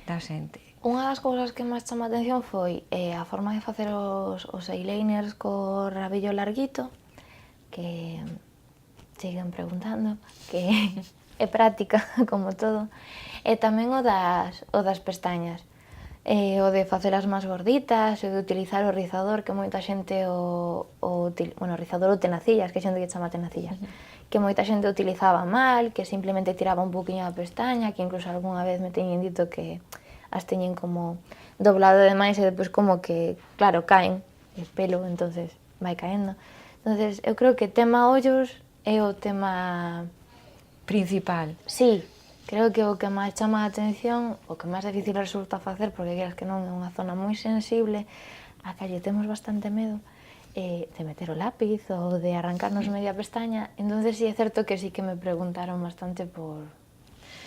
da xente? Unha das cousas que máis chamou a atención foi a forma de facer os eyeliners co rabillo larguito, que siguen preguntando, que é práctica, como todo, e tamén o das pestañas, o de facelas máis gorditas, o de utilizar o rizador, que moita xente o rizador ou tenacillas, que xente que chama tenacillas, que moita xente utilizaba mal, que simplemente tiraba un poquinho a pestaña, que incluso algunha vez me teñen dito que as teñen como doblado demais e depois como que, claro, caen el pelo, entonces vai caendo. Entonces, eu creo que tema ollos é o tema principal. Sí, creo que o que máis chama a atención, o que máis difícil resulta facer, porque queras que non é unha zona moi sensible, a que lle temos bastante medo, de meter o lápiz ou de arrancarnos media pestaña. Entonces sí é certo que sí que me preguntaron bastante por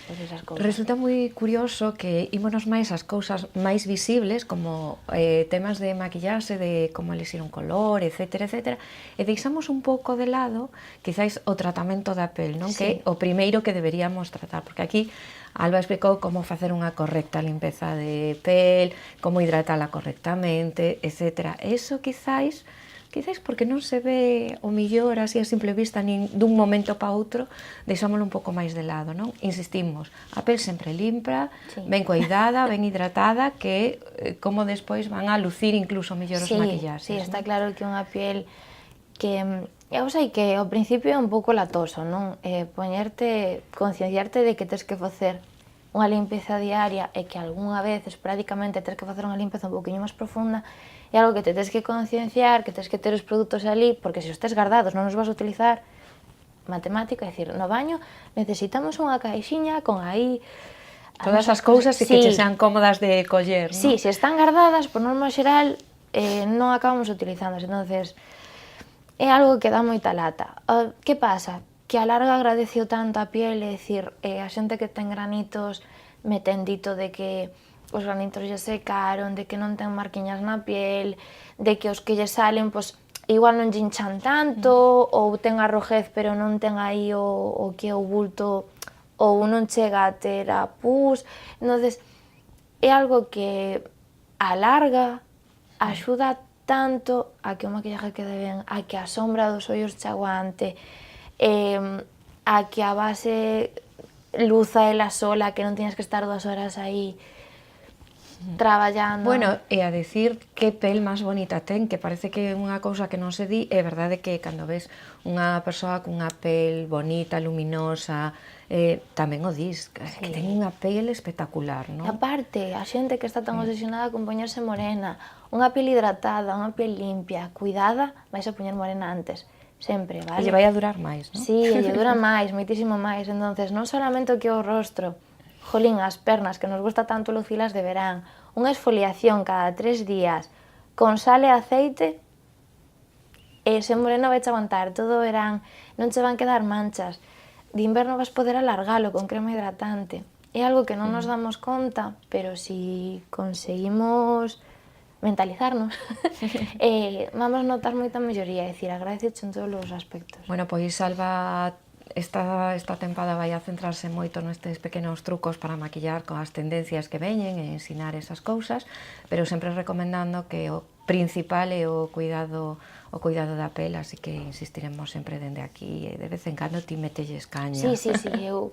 esas cousas. Resulta moi curioso que ímonos máis as cousas máis visibles, como temas de maquillaxe, de como elixir un color, etcétera, etcétera, e deixamos un pouco de lado, quizáis, o tratamento da pel, non? Sí. Que é o primeiro que deberíamos tratar, porque aquí Alba explicou como facer unha correcta limpeza de pel, como hidratala correctamente, etcétera. Eso, quizáis, quizáis porque non se ve o millor así a simple vista nin dun momento para outro, deixámoslo un pouco máis de lado, non? Insistimos, a pel sempre limpa, Sí. ben cuidada, ben hidratada, que como despois van a lucir incluso mellor os maquillaxes. Sí, está non? claro que unha piel que eu sei que ao principio é un pouco latoso, non? Concienciarte de que tens que facer unha limpeza diaria e que algunha vez, esporádicamente, tens que facer unha limpeza un poquinho máis profunda, é algo que te tens que concienciar, que tens que ter os produtos ali, porque se os tes guardados non os vas a utilizar. Matemática, é dicir, no baño necesitamos unha caixiña con aí Todas as cousas e que che sean cómodas de coller, non? Sí, se están guardadas, por norma xeral, non acabamos utilizándolas, entonces é algo que dá moita lata. Que pasa? Que a larga agradeceu tanto a piel, é dicir, a xente que ten granitos me ten dito de que os granitos lle secaron, de que non ten marquiñas na piel, de que os que lle salen, pois, igual non lle hinchan tanto, ou ten arrojez pero non ten aí o que é o bulto, ou non chega a ter a pus. Entonces, é algo que a larga axuda tanto a que o maquillaje quede ben, a que a sombra dos ollos che aguante, a que a base luza ela sola, que non tienes que estar 2 horas aí traballando. Bueno, e a decir que pel máis bonita ten, que parece que é unha cousa que non se di, é verdade que cando ves unha persoa cunha pel bonita, luminosa, tamén o dis, que ten unha pel espectacular, E non? aparte, a xente que está tan obsesionada con poñerse morena, unha piel hidratada, unha piel limpia, cuidada, vais a poñer morena antes, sempre, E vale? lle vai a durar máis, non? Sí, e lle dura máis, moitísimo máis. Entonces, non solamente o que é o rostro, jolín, as pernas, que nos gusta tanto lucilas de verán, unha esfoliación cada 3 días, con sal e aceite, e ese moreno vai che aguantar todo o verán, non che van quedar manchas. De inverno vas poder alargalo con crema hidratante. É algo que non nos damos conta, pero si conseguimos mentalizarnos, vamos notar moita melloría, é dicir, agradeceche en todos os aspectos. Bueno, pois Alba esta tempada vai a centrarse moito nestes pequenos trucos para maquillar con as tendencias que veñen e ensinar esas cousas, pero sempre recomendando que o principal é o cuidado da pel, así que insistiremos sempre dende aquí e de vez en cando ti metelles caña. Sí, eu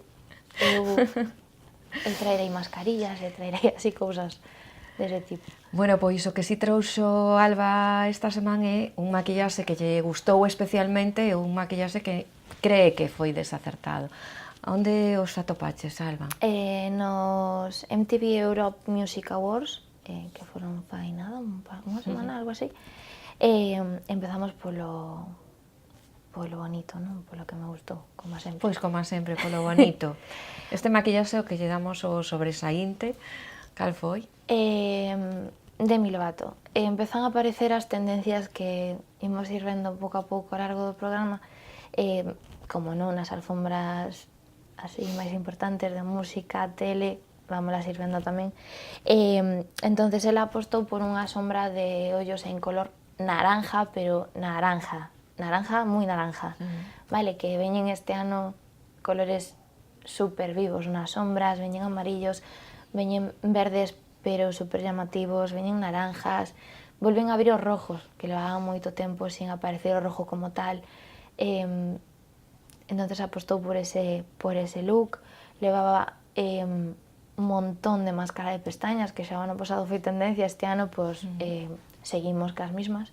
traerei mascarillas e traerei así cousas dese tipo. Bueno, pois o que si trouxo Alba esta semana é un maquillaxe que lle gustou especialmente e un maquillaxe que cree que foi desacertado. Onde os atopaches, Alba? Nos MTV Europe Music Awards, que foron fai nada, unha semana, algo así, empezamos polo bonito, non? Polo que me gustou, como sempre. Pois como sempre, polo bonito. Este maquillaxe o que lle damos o sobresaínte, cal foi? Demi Lovato. Empezan a aparecer as tendencias que imos ir vendo pouco a pouco ao largo do programa, como non nas alfombras así máis importantes de música, tele, vámolas ir vendo tamén. Entonces ela apostou por unha sombra de ollos en color naranja, pero naranja moi naranja, vale, que veñen este ano colores super vivos nas sombras, veñen amarillos, veñen verdes pero super llamativos, veñen naranjas, volven a vir os rojos, que levaban moito tempo sin aparecer o rojo como tal. Entonces apostou por ese look, levaba un montón de máscara de pestañas, que xa o ano pasado foi tendencia, este ano pues, seguimos cas mismas.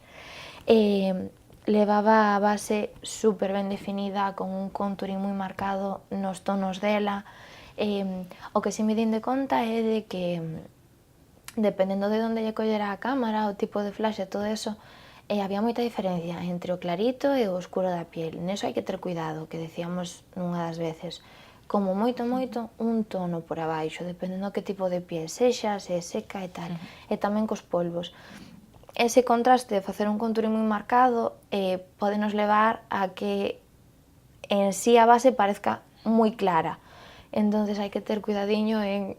Levaba a base super ben definida, con un contouring moi marcado nos tonos dela. O que si me din de conta é de que, dependendo de onde lle collera a cámara, o tipo de flash e todo eso, había moita diferencia entre o clarito e o oscuro da piel. Neso hai que ter cuidado, que decíamos nunha das veces, como moito, un tono por abaixo, dependendo que tipo de piel sexa, se é seca e tal, e tamén cos polvos. Ese contraste de facer un contouring moi marcado pode nos levar a que en sí a base parezca moi clara. Entonces hai que ter cuidadiño en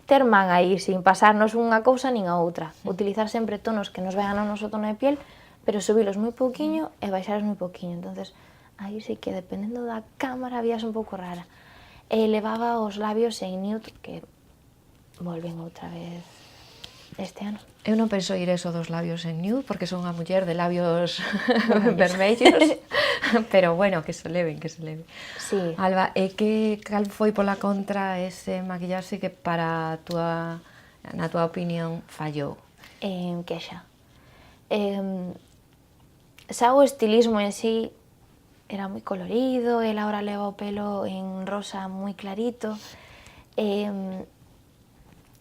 ter man aí, sin pasarnos unha cousa nin a outra. Utilizar sempre tonos que nos vayan ao noso tono de piel, pero subilos moi pouquiño e baixaros moi pouquiño. Entonces, aí sí que, dependendo da cámara, vías un pouco rara. Levaba os labios en nude, que volven outra vez este ano. Eu non penso ir eso dos labios en nude, porque son unha muller de labios vermellos, pero bueno, que se leven, que se leven. Sí. Alba, cal foi pola contra ese maquillaxe que na túa opinión fallou? Queixa. Xa o estilismo en sí era moi colorido, el ahora leva o pelo en rosa moi clarito,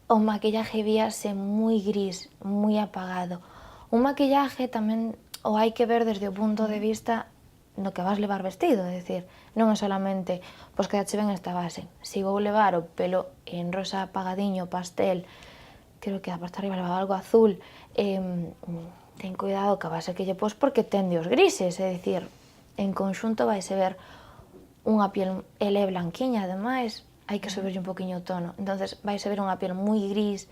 o maquillaje víase moi gris, moi apagado. Un maquillaje tamén o hai que ver desde o punto de vista no que vas levar vestido, é dicir, non é solamente, pois quedache ben esta base. Si vou levar o pelo en rosa apagadiño, pastel, creo que a parte arriba levaba algo azul, ten cuidado que a base que lle pos porque tende os grises, é dicir, en conxunto vaise ver unha piel, ele é blanquiña ademais, hai que subirlle un poquinho o tono, entonces vaise ver unha piel moi gris,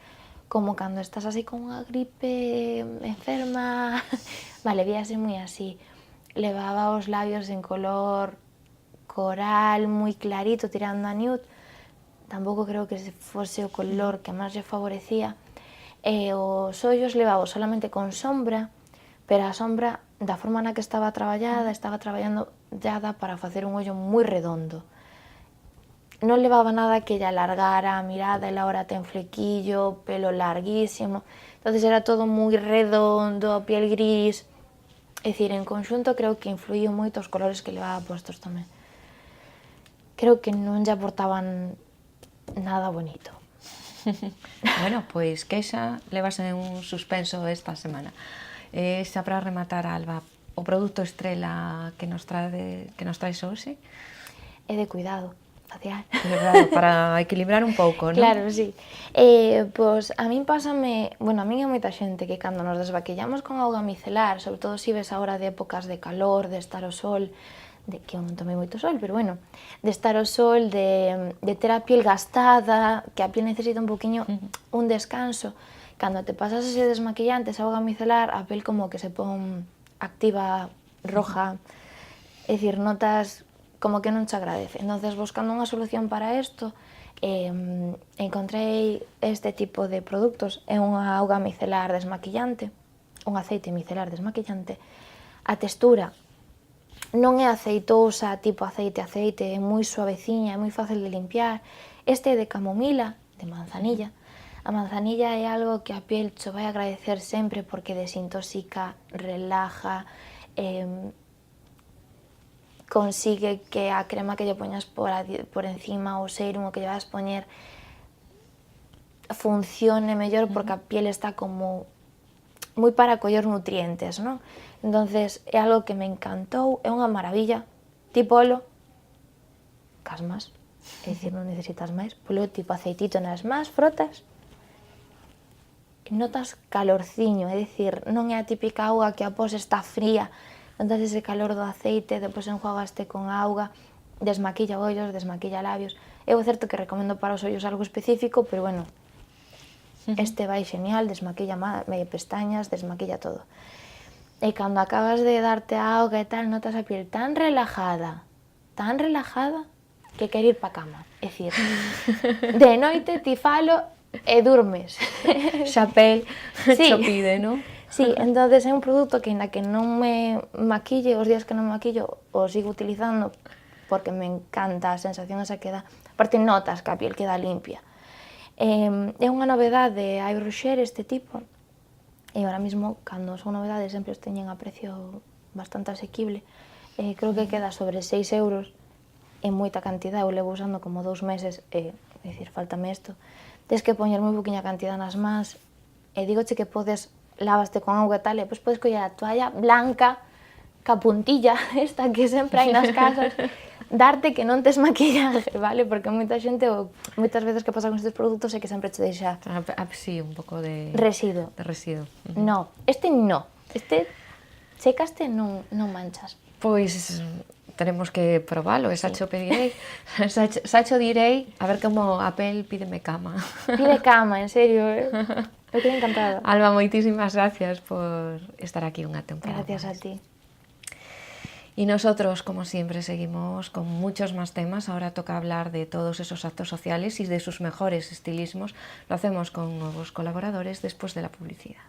como cando estás así con unha gripe enferma, vale, víase moi así. Levaba os labios en color coral, moi clarito, tirando a nude, tampouco creo que fose o color que máis lle favorecía, e os ollos levaba solamente con sombra, pero a sombra, da forma na que estaba traballada, estaba traballando dada para facer un ollo moi redondo. Non levaba nada que lle alargara a mirada, ela ahora ten flequillo, pelo larguísimo, entonces era todo moi redondo, piel gris, é dicir, en conxunto creo que influíu moito os colores que levaba postos tamén. Creo que non lle aportaban nada bonito. Bueno, pois queixa levas en un suspenso esta semana. Xa para rematar, Alba, o produto estrela que nos traes hoxe? É de cuidado facial. Claro, para equilibrar un pouco, non? Claro, sí. Pois a min pásame, bueno, a min e moita xente que cando nos desvaquillamos con auga micelar, sobre todo se ves agora de épocas de calor, de estar ao sol, que eu non tomei moito sol, pero bueno, de estar ao sol, de ter a piel gastada, que a piel necesita un poquinho un descanso. Cando te pasas ese desmaquillante, esa auga micelar, a piel como que se pon activa, roja, é dicir, notas como que non te agradece. Entonces, buscando unha solución para isto, encontrei este tipo de produtos. É unha auga micelar desmaquillante, un aceite micelar desmaquillante. A textura non é aceitosa, tipo aceite, é moi suaveciña, é moi fácil de limpiar. Este é de camomila, de manzanilla. A manzanilla é algo que a piel cho vai agradecer sempre porque desintoxica, relaja, consigue que a crema que lle poñas por encima, o sérum, o que lle vas poñer, funcione mellor porque a piel está como moi para coller nutrientes, non? Entonces, é algo que me encantou, é unha maravilla, ti polo, casmas, é dicir, non necesitas máis, polo tipo aceitito nas más, frotas, notas calorciño, é dicir, non é a típica auga que após está fría, notas ese calor do aceite, depois enjuagaste con auga, desmaquilla ollos, desmaquilla labios. É certo que recomendo para os ollos algo específico, pero bueno, este vai genial, desmaquilla pestañas, desmaquilla todo. E cando acabas de darte a auga e tal, notas a piel tan relajada, que quer ir pa cama. É dicir, de noite ti falo e durmes. Xa pel, Sí. xo pide, non? Sí, entonces é un produto que ainda que non me maquille, os días que non me maquillo, o sigo utilizando porque me encanta a sensación esa que dá. Aparte notas que a piel queda limpia. É unha novedade de Yves Rocher este tipo, e ahora mismo, cando son novedades, sempre os teñen a precio bastante asequible. Creo que queda sobre 6 euros, en moita cantidad, eu levo usando como 2 meses, é dicir, faltame isto. Tens que poñer moi poquinha cantidad nas mans, e digoche que podes, lavaste con auga e tal, e depois podes coller a toalla blanca, ca puntilla, esta que sempre hai nas casas, darte que non tes maquillaje, vale? Porque moita xente, moitas veces que pasa con estes produtos é que sempre te deixa Sí, un pouco de residuo. residuo. No, este no. Este, secaste, non manchas. Pois tenemos que probalo, e xa cho pedirei, xa cho direi, a ver como a pel pídeme cama. Pide cama, en serio, eu quedei encantada. Alba, moitísimas gracias por estar aquí unha temporada. Gracias a ti. Y nosotros, como siempre, seguimos con muchos más temas. Ahora toca hablar de todos esos actos sociales y de sus mejores estilismos. Lo hacemos con nuevos colaboradores después de la publicidad.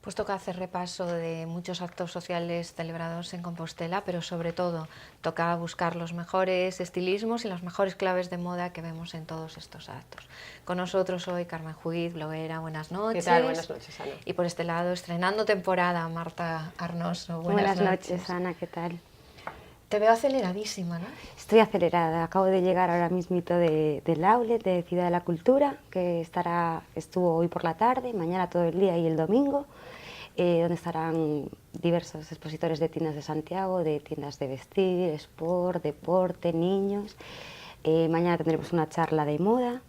Pues toca hacer repaso de muchos actos sociales celebrados en Compostela, pero sobre todo toca buscar los mejores estilismos y las mejores claves de moda que vemos en todos estos actos. Con nosotros hoy Carmen Juiz, bloguera, buenas noches. ¿Qué tal? Buenas noches, Ana. Y por este lado, estrenando temporada, Marta Arnoso. Buenas noches, Ana, ¿qué tal? Te veo aceleradísima, ¿no? Estoy acelerada, acabo de llegar ahora mismito del outlet de Ciudad de la Cultura, que estuvo hoy por la tarde, mañana todo el día y el domingo, donde estarán diversos expositores de tiendas de Santiago, de tiendas de vestir, sport, deporte, niños. Mañana tendremos una charla de moda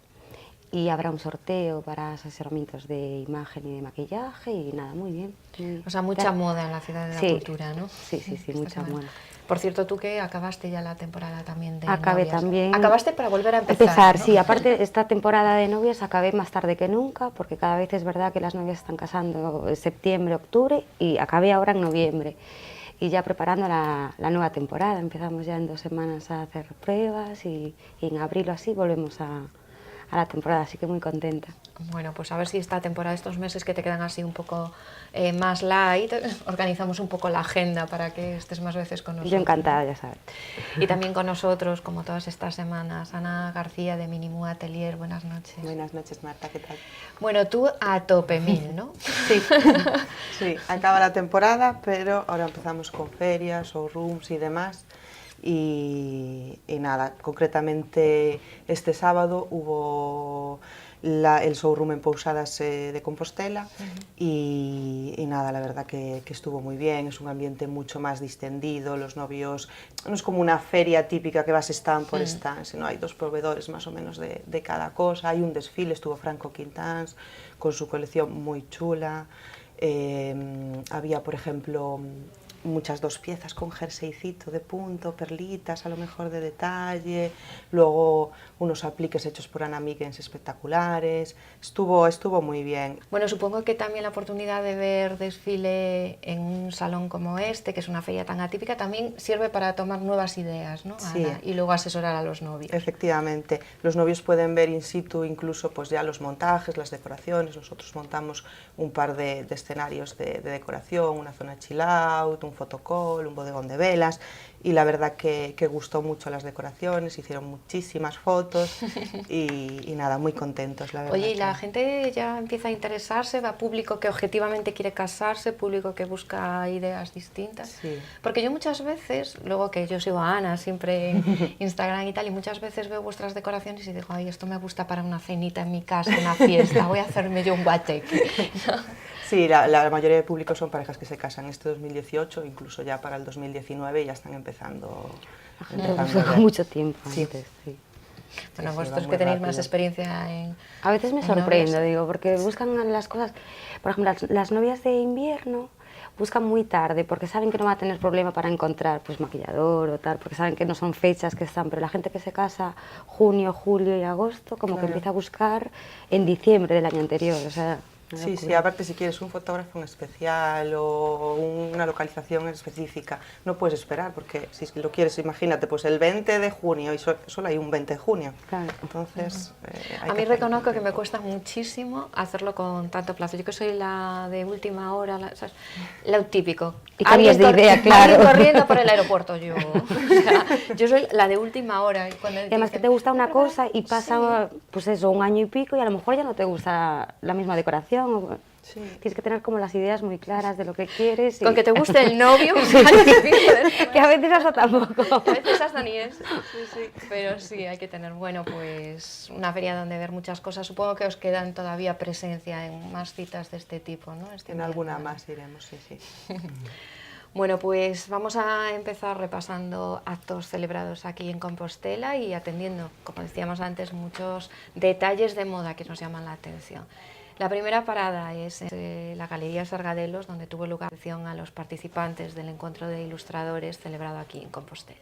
y habrá un sorteo para asesoramientos de imagen y de maquillaje y nada, muy bien. O sea, mucha moda en la Ciudad de la Cultura, ¿no? Sí, mucha moda. Por cierto, tú que acabaste ya la temporada también de Acabé novias. también. Acabaste para volver a empezar, ¿no? Sí, aparte esta temporada de novias acabé más tarde que nunca, porque cada vez es verdad que las novias están casando en septiembre, octubre, y acabé ahora en noviembre. Y ya preparando la nueva temporada, empezamos ya en 2 semanas a hacer pruebas y en abril o así volvemos a la temporada, así que muy contenta. Bueno, pues a ver si esta temporada, estos meses que te quedan así un poco más light, organizamos un poco la agenda para que estés más veces con nosotros. Yo encantada, ya sabes. Y también con nosotros, como todas estas semanas, Ana García de Minimú Atelier, buenas noches. Buenas noches, Marta, ¿qué tal? Bueno, tú a tope 1000, ¿no? Sí, sí, acaba la temporada, pero ahora empezamos con ferias, showrooms y demás. Y nada, concretamente este sábado hubo el showroom en Pousadas de Compostela y nada, la verdad que estuvo muy bien, es un ambiente mucho más distendido, los novios, no es como una feria típica que vas stand por stand, sino hay 2 proveedores más o menos de cada cosa, hay un desfile, estuvo Franco Quintans con su colección muy chula, había por ejemplo muchas 2 piezas con jerseycito de punto, perlitas a lo mejor de detalle, luego unos apliques hechos por Ana Miguens espectaculares, estuvo muy bien. Bueno, supongo que también la oportunidad de ver desfile en un salón como este, que es una feria tan atípica, también sirve para tomar nuevas ideas, ¿no, Ana? Sí. Y luego asesorar a los novios. Efectivamente, los novios pueden ver in situ incluso pues ya los montajes, las decoraciones, nosotros montamos un par de escenarios de decoración, una zona chill out, un fotocall, un bodegón de velas y la verdad que gustó mucho las decoraciones, hicieron muchísimas fotos y nada, muy contentos, la verdad. Oye, y la gente ya empieza a interesarse, va público que objetivamente quiere casarse, público que busca ideas distintas. Sí. Porque yo muchas veces, luego que yo sigo a Ana siempre en Instagram y tal, y muchas veces veo vuestras decoraciones y digo, ay, esto me gusta para una cenita en mi casa, una fiesta, voy a hacerme yo un guateque. Sí, la mayoría de público son parejas que se casan este 2018, incluso ya para el 2019 ya están empezando. Con mucho tiempo Sí. antes, sí. Bueno, Sí, vosotros va que muy tenéis rápido. más experiencia en... A veces me en sorprendo, novias. digo, porque buscan las cosas, por ejemplo, las novias de invierno buscan muy tarde porque saben que no va a tener problema para encontrar pues maquillador o tal, porque saben que no son fechas que están, pero la gente que se casa junio, julio y agosto como que Claro. empieza a buscar en diciembre del año anterior, o sea, una Sí, locura. sí, aparte si quieres un fotógrafo en especial o una localización específica, no puedes esperar porque si lo quieres, imagínate, pues el 20 de junio y solo hay un 20 de junio. Claro. Entonces, hay A mí hacerlo reconozco con que me tiempo. cuesta muchísimo hacerlo con tanto plazo. Yo que soy la de última hora, ¿sabes? Lo típico. Y cambias de idea, claro. Alguien corriendo por el aeropuerto, yo. O sea, yo soy la de última hora. Y cuando Y además que dicen, te gusta una "¿Verdad?". cosa y pasa, pues eso, un año y pico y a lo mejor ya no te gusta la misma decoración. Sí. Tienes que tener como las ideas muy claras de lo que quieres. Con que te guste el novio, que a veces hasta tampoco. a veces hasta ni es. Pero sí, hay que tener, bueno, pues una feria donde ver muchas cosas. Supongo que os quedan todavía presencia en más citas de este tipo, ¿no? Este En alguna invierno. más iremos, sí, sí. Bueno, pues vamos a empezar repasando actos celebrados aquí en Compostela y atendiendo, como decíamos antes, muchos detalles de moda que nos llaman la atención. La primera parada es la Galería Sargadelos, donde tuvo lugar la atención a los participantes del encuentro de ilustradores celebrado aquí en Compostela.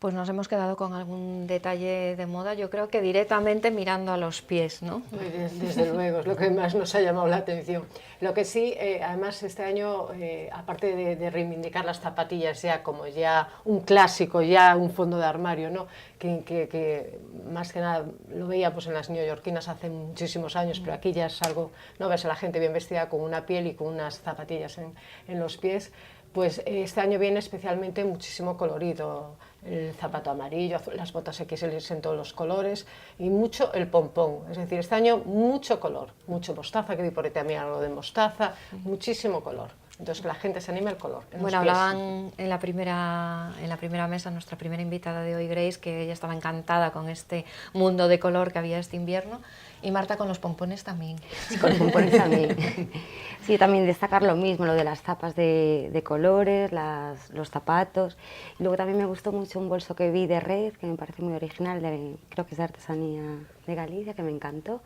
Pues nos hemos quedado con algún detalle de moda, yo creo que directamente mirando a los pies, ¿no? Desde luego, es lo que más nos ha llamado la atención. Lo que sí, además este año, aparte de reivindicar las zapatillas ya como ya un clásico, ya un fondo de armario, ¿no? que más que nada lo veíamos en las neoyorquinas hace muchísimos años, pero aquí ya es algo, no ves a la gente bien vestida con una piel y con unas zapatillas en los pies. Pues este año viene especialmente muchísimo colorido, el zapato amarillo, las botas XL en todos los colores y mucho el pompón, es decir, este año mucho color, mucho mostaza, que vi por ahí también algo de mostaza, muchísimo color. Entonces que la gente se anime al color. Bueno, hablaban en la primera mesa, nuestra primera invitada de hoy, Grace, que ella estaba encantada con este mundo de color que había este invierno, y Marta con los pompones también. Sí, con los pompones también. Sí, también destacar lo mismo, lo de las tapas de colores, los zapatos. Y luego también me gustó mucho un bolso que vi de red, que me parece muy original, creo que es de artesanía de Galicia, que me encantó.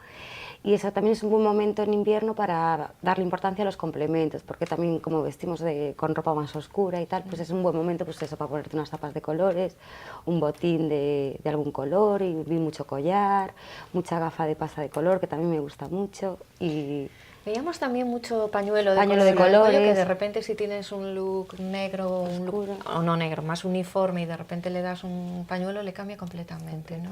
Y eso también es un buen momento en invierno para darle importancia a los complementos, porque también como vestimos con ropa más oscura y tal, pues es un buen momento pues eso, para ponerte unas tapas de colores, un botín de algún color, y vi mucho collar, mucha gafa de pasta de color, que también me gusta mucho. Y veíamos también mucho pañuelo de colores, que de repente si tienes un look negro, o no negro, más uniforme, y de repente le das un pañuelo, le cambia completamente, ¿no?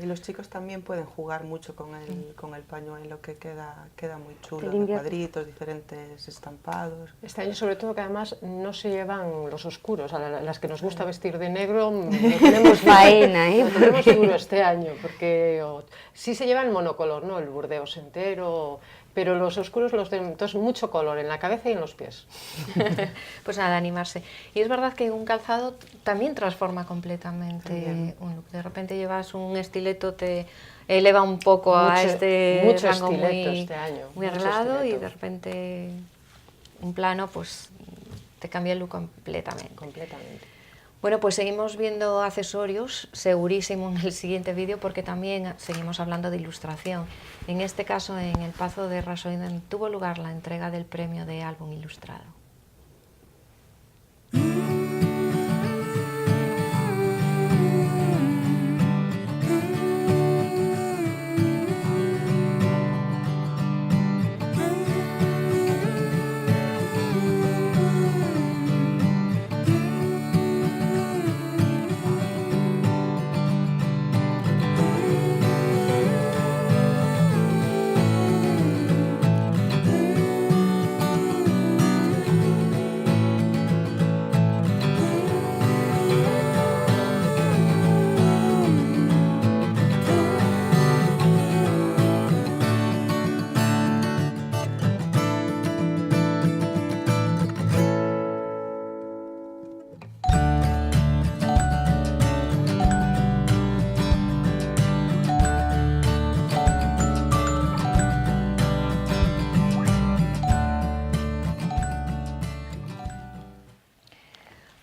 Y los chicos también pueden jugar mucho con el pañuelo, que queda muy chulo, de cuadritos, diferentes estampados. Este año sobre todo que además no se llevan los oscuros, a las que nos gusta vestir de negro, no tenemos faena, lo tenemos duro este año, porque sí se lleva el monocolor, ¿no? El burdeos entero, pero los oscuros los tienen, entonces mucho color en la cabeza y en los pies. Pues nada, animarse. Y es verdad que un calzado también transforma completamente un look. De repente llevas un estileto, te eleva un poco a este rango muy arreglado, y de repente un plano pues te cambia el look completamente. Bueno, pues seguimos viendo accesorios, segurísimo, en el siguiente vídeo, porque también seguimos hablando de ilustración. En este caso, en el Pazo de Rasoiden tuvo lugar la entrega del premio de álbum ilustrado.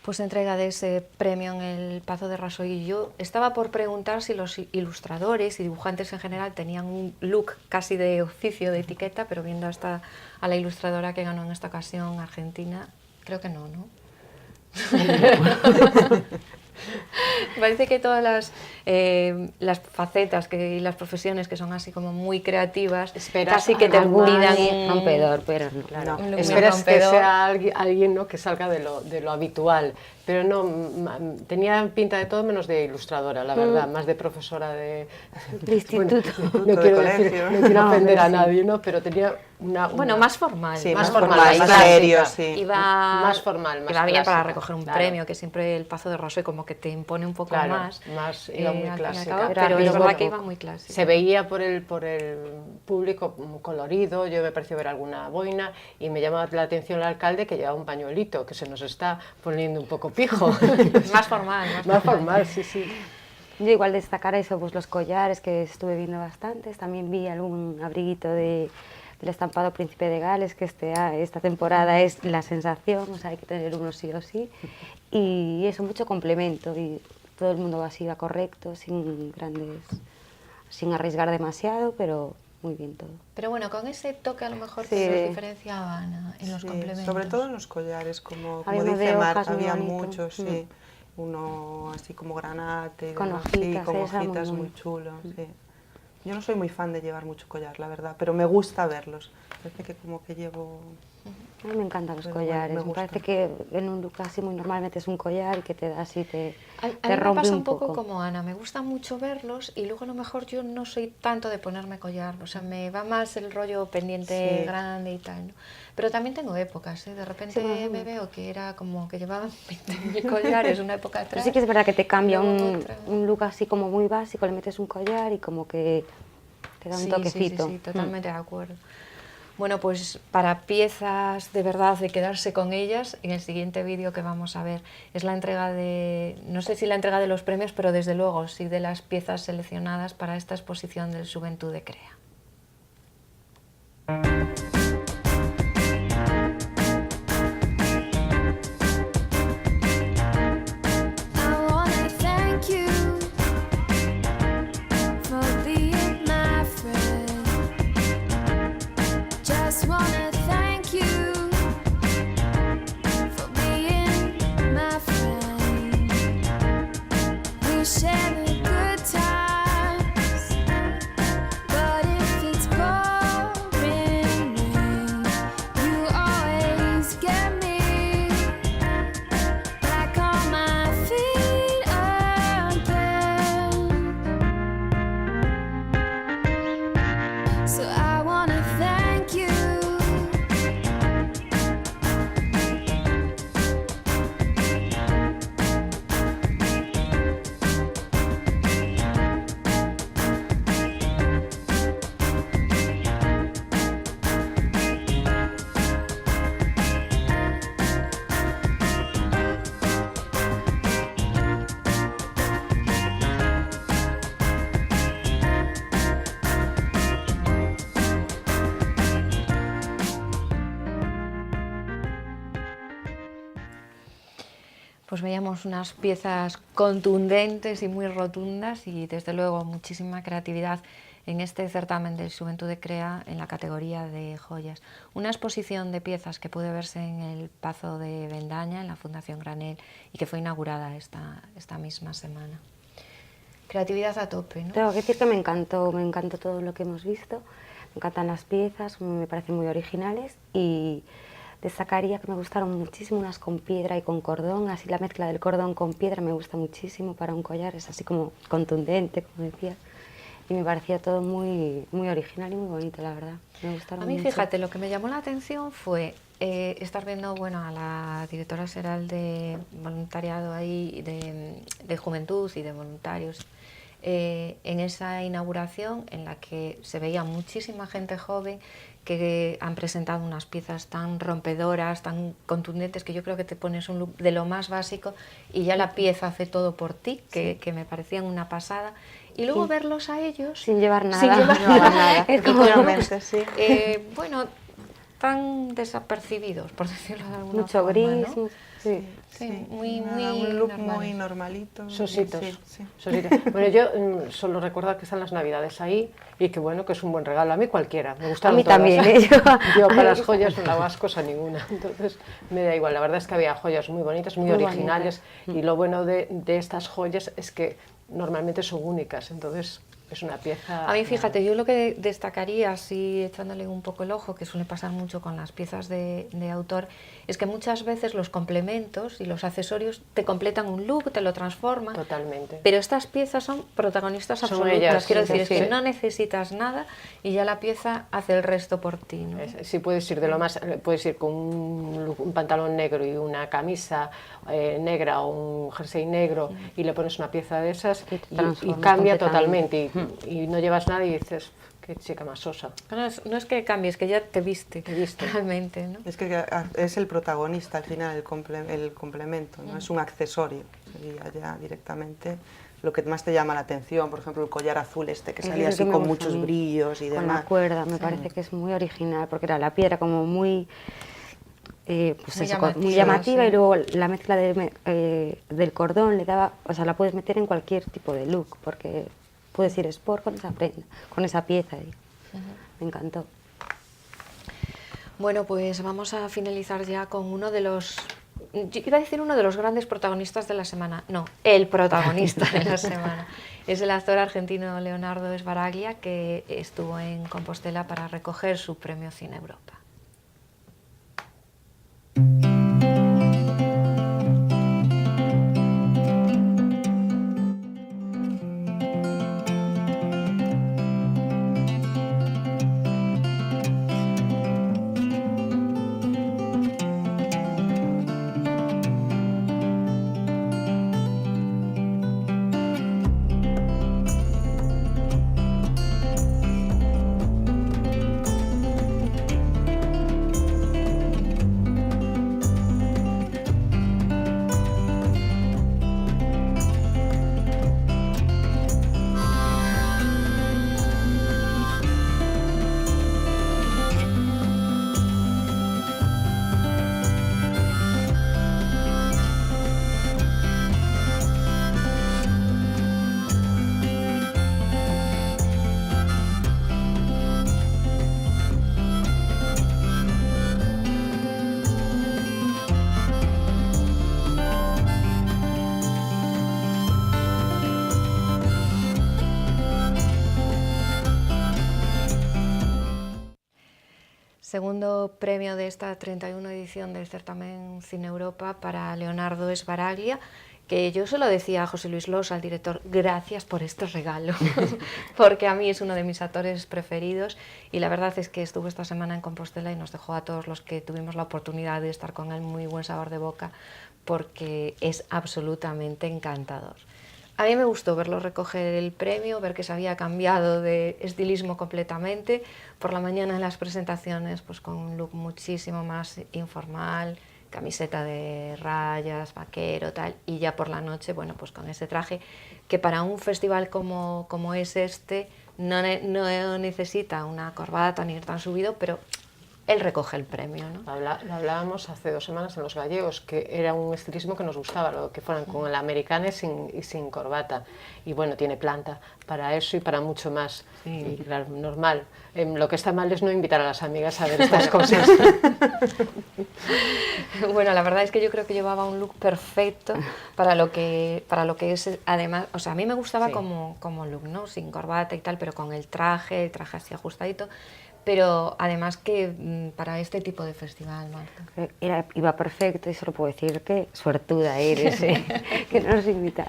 pues entrega de ese premio en el Pazo de Rasoy. Y yo estaba por preguntar si los ilustradores y dibujantes en general tenían un look casi de oficio, de etiqueta, pero viendo hasta a la ilustradora que ganó en esta ocasión, Argentina, creo que no, ¿no? Parece que todas las facetas y las profesiones que son así como muy creativas, casi que te pidan rompedor, pero no. Claro, un look esperas que rompedor. sea alguien, ¿no?, que salga de lo habitual, pero no, tenía pinta de todo menos de ilustradora, la verdad, más de profesora de instituto. No de quiero colegio. no quiero No, ofender a sí. nadie, ¿no?, pero tenía Bueno, más formal. Sí, más más formal, formal, más más serio, clásica. sí. Iba, Más formal, más iba bien para clásica, recoger un claro. premio, que siempre el Pazo de Rasoy como que te impone un poco Claro, más. iba muy al fin y al clásica. cabo, Pero pero es arriba verdad un que iba poco. muy clásica. Se veía por el público colorido, yo me pareció ver alguna boina y me llamaba la atención el alcalde que llevaba un pañuelito, que se nos está poniendo un poco pijo. Más formal. Más formal, sí, sí. Yo igual destacar eso, pues los collares que estuve viendo bastantes, también vi algún abriguito del estampado Príncipe de Gales, que esta temporada es la sensación, o sea, hay que tener uno sí o sí, y eso, mucho complemento, y todo el mundo así va correcto, sin arriesgar demasiado, pero muy bien todo. Pero bueno, con ese toque a lo mejor Sí. que nos diferenciaba, Ana, en los Sí, complementos. sobre todo en los collares, como Había uno dice de Mar, hojas muy había bonito. muchos, sí. Uno así como granate, Con demás, hojitas, sí, con esa muy hojitas muy bonita. chulo, sí. Yo no soy muy fan de llevar mucho collar, la verdad, pero me gusta verlos. Parece que como que llevo... A mí me encantan los Pero bueno, collares, me me gusta. parece que en un look así muy normal metes un collar y que te da así, te A mí te me rompe pasa un un poco poco. como Ana, me gusta mucho verlos y luego a lo mejor yo no soy tanto de ponerme collar, o sea, me va más el rollo pendiente Sí. grande y tal, ¿no? Pero también tengo épocas, ¿eh? De repente Sí, bueno. me veo que era como que llevaba 20.000 collares una época atrás. Pero sí que es verdad que te cambia luego otra. un look así como muy básico, le metes un collar y como que te da un Sí, toquecito. Sí, totalmente de acuerdo. Bueno, pues para piezas de verdad de quedarse con ellas, en el siguiente vídeo que vamos a ver es la entrega no sé si la entrega de los premios, pero desde luego sí de las piezas seleccionadas para esta exposición del Juventud de Crea. I wanna thank you for being my friend. Just wanna thank you for being my friend. We share the good times, but if it's pouring rain, you always get me back on my feet again. So I wanna thank you. Pues veíamos unas piezas contundentes y muy rotundas y desde luego muchísima creatividad en este certamen del Juventud de Crea en la categoría de joyas. Una exposición de piezas que puede verse en el Pazo de Bendaña, en la Fundación Granel, y que fue inaugurada esta misma semana. Creatividad a tope, ¿no? Tengo que decir que me encantó todo lo que hemos visto, me encantan las piezas, me parecen muy originales y destacaría que me gustaron muchísimo unas con piedra y con cordón, así la mezcla del cordón con piedra me gusta muchísimo para un collar, es así como contundente, como decía, y me parecía todo muy, muy original y muy bonito, la verdad, me gustaron A mí, mucho. fíjate, lo que me llamó la atención fue estar viendo, bueno, a la directora general de voluntariado ahí, de juventud y de voluntarios, en esa inauguración en la que se veía muchísima gente joven que han presentado unas piezas tan rompedoras, tan contundentes, que yo creo que te pones un look de lo más básico y ya la pieza hace todo por ti, que me parecían una pasada. Y luego verlos a ellos... Sin llevar nada. Sin llevar No llevar nada. Es como- Efectivamente, sí. Bueno, tan desapercibidos, por decirlo de alguna mucho forma, gris, ¿no? Sí. Sí, muy, Nada, muy un look normales. muy normalito. Sositos. Sí, sí. Sositos. Bueno, yo solo recordar que están las Navidades ahí y que bueno, que es un buen regalo. A mí cualquiera, me gustan A mí todas. también, ¿eh? Yo para las joyas no le hago ascos a ninguna, entonces me da igual. La verdad es que había joyas muy bonitas, muy Muy originales y lo bueno de estas joyas es que normalmente son únicas, entonces es una pieza... A mí, fíjate, yo lo que destacaría, así echándole un poco el ojo, que suele pasar mucho con las piezas de autor, es que muchas veces los complementos y los accesorios te completan un look, te lo transforman. Totalmente. Pero estas piezas son protagonistas Son absolutas. ellas, Quiero sí, decir, sí, es que sí. no necesitas nada y ya la pieza hace el resto por ti, ¿no? Sí, puedes ir de lo más, puedes ir con un pantalón negro y una camisa negra o un jersey negro y le pones una pieza de esas Y te y transformas cambia completamente. totalmente y no llevas nada y dices, qué chica más sosa. No es que cambies, que ya te viste, realmente, ¿no? Es que es el protagonista al final, el complemento, ¿no? Es un accesorio, sería ya directamente lo que más te llama la atención, por ejemplo el collar azul este que Es salía lo así que me con gusta a muchos mí, brillos y con demás. la cuerda, me parece que es muy original, porque era la piedra como muy, pues Muy eso, llamativa, muy llamativa sí. y luego la mezcla del cordón le daba, o sea, la puedes meter en cualquier tipo de look, porque puedes ir sport con esa prenda, con esa pieza. Y me encantó. Bueno, pues vamos a finalizar ya con uno de los... Yo iba a decir uno de los grandes protagonistas de la semana. No, el protagonista de la semana. Es el actor argentino Leonardo Sbaraglia, que estuvo en Compostela para recoger su premio Cine Europa. Segundo premio de esta 31 edición del certamen Cine Europa para Leonardo Sbaraglia, que yo se lo decía a José Luis Losa, al director, gracias por este regalo, porque a mí es uno de mis actores preferidos y la verdad es que estuvo esta semana en Compostela y nos dejó a todos los que tuvimos la oportunidad de estar con él muy buen sabor de boca, porque es absolutamente encantador. A mí me gustó verlo recoger el premio, ver que se había cambiado de estilismo completamente. Por la mañana en las presentaciones, pues con un look muchísimo más informal, camiseta de rayas, vaquero, tal, y ya por la noche, bueno, pues con ese traje que para un festival como es este no necesita una corbata ni ir tan subido, pero él recoge el premio, ¿no? Lo hablábamos hace 2 semanas en Los Gallegos, que era un estilismo que nos gustaba, lo que fueran con el americano y sin corbata. Y bueno, tiene planta para eso y para mucho más. Sí. Y claro, normal. Lo que está mal es no invitar a las amigas a ver estas cosas. Bueno, la verdad es que yo creo que llevaba un look perfecto para lo que es, además, o sea, a mí me gustaba Sí. como look, ¿no? Sin corbata y tal, pero con el traje así ajustadito. Pero además que para este tipo de festival, Marta. Iba perfecto y solo puedo decir que suertuda eres, que no nos invitas.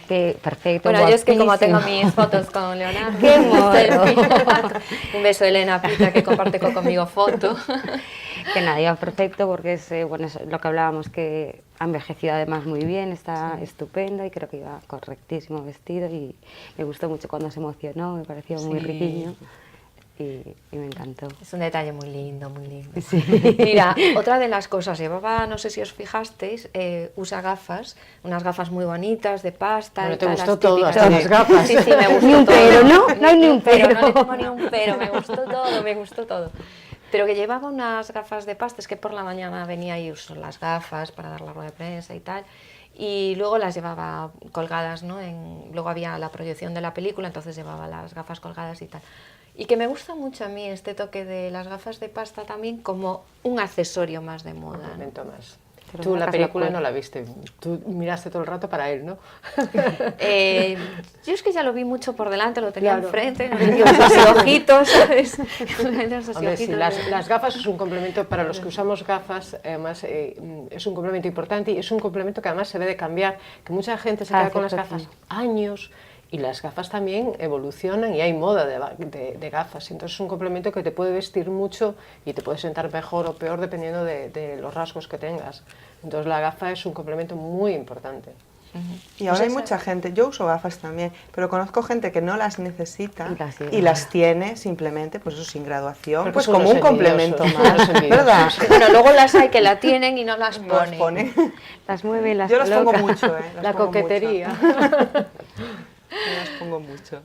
Que perfecto, Bueno, yo es que como guapísimo. tengo mis fotos con Leonardo, ¡Qué mono! un beso a Elena Pita, que comparte conmigo foto. Que nada, iba perfecto porque es, bueno, es lo que hablábamos, que ha envejecido además muy bien, está estupendo y creo que iba correctísimo vestido y me gustó mucho cuando se emocionó, me pareció muy riquiño. Y me encantó. Es un detalle muy lindo, muy lindo. Sí. Mira, otra de las cosas, llevaba, no sé si os fijasteis, usa gafas, unas gafas muy bonitas, de pasta. Bueno, y te tal, gustó las todo, típicas. hasta las gafas. Sí, me gustó Ni un todo. pero, ¿no? No hay ni un pero. No le tengo ni un pero, me gustó todo, me gustó todo. Pero que llevaba unas gafas de pasta, es que por la mañana venía y usó las gafas para dar la rueda de prensa y tal, y luego las llevaba colgadas, ¿no? Luego había la proyección de la película, entonces llevaba las gafas colgadas y tal. Y que me gusta mucho a mí este toque de las gafas de pasta también como un accesorio más de moda, ¿no? Momento más. Pero Tú la sacas película la no la viste, tú miraste todo el rato para él, ¿no? Yo es que ya lo vi mucho por delante, lo tenía Claro. enfrente, los ojitos, ¿sabes? Los Hombre, sí, ojitos. las gafas es un complemento para los que usamos gafas, además es un complemento importante y es un complemento que además se debe de cambiar, que mucha gente se queda con las cierto, gafas sí. años y las gafas también evolucionan y hay moda de gafas, entonces es un complemento que te puede vestir mucho y te puede sentar mejor o peor dependiendo de los rasgos que tengas. Entonces la gafa es un complemento muy importante. Y ahora hay mucha gente, yo uso gafas también, pero conozco gente que no las necesita Y las lleva. y las tiene simplemente, pues eso, sin graduación, Porque pues son como unos un complemento envidiosos, más, unos envidiosos. ¿verdad? Bueno, luego las hay que la tienen y no las No las ponen. pone. Las mueve, las Yo las pongo coloca. mucho, las La pongo coquetería. mucho. Yo las pongo mucho.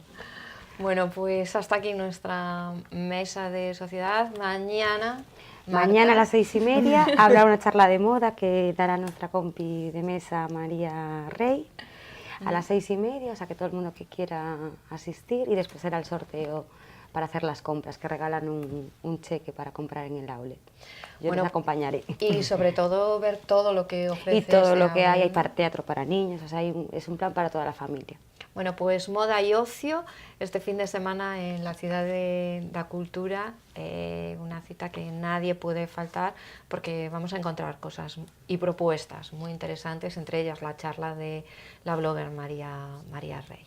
Bueno, pues hasta aquí nuestra mesa de sociedad. Mañana, Marta, Mañana a las 6:30 habrá una charla de moda que dará nuestra compi de mesa María Rey a las 6:30, o sea que todo el mundo que quiera asistir, y después será el sorteo para hacer las compras, que regalan un cheque para comprar en el outlet. Yo Bueno, les acompañaré. y sobre todo ver todo lo que ofrece. Y todo ese lo que hay outlet, ¿no? teatro para niños, o sea, es un plan para toda la familia. Bueno, pues moda y ocio este fin de semana en la Ciudad de la Cultura, una cita que nadie puede faltar porque vamos a encontrar cosas y propuestas muy interesantes, entre ellas la charla de la blogger María Rey.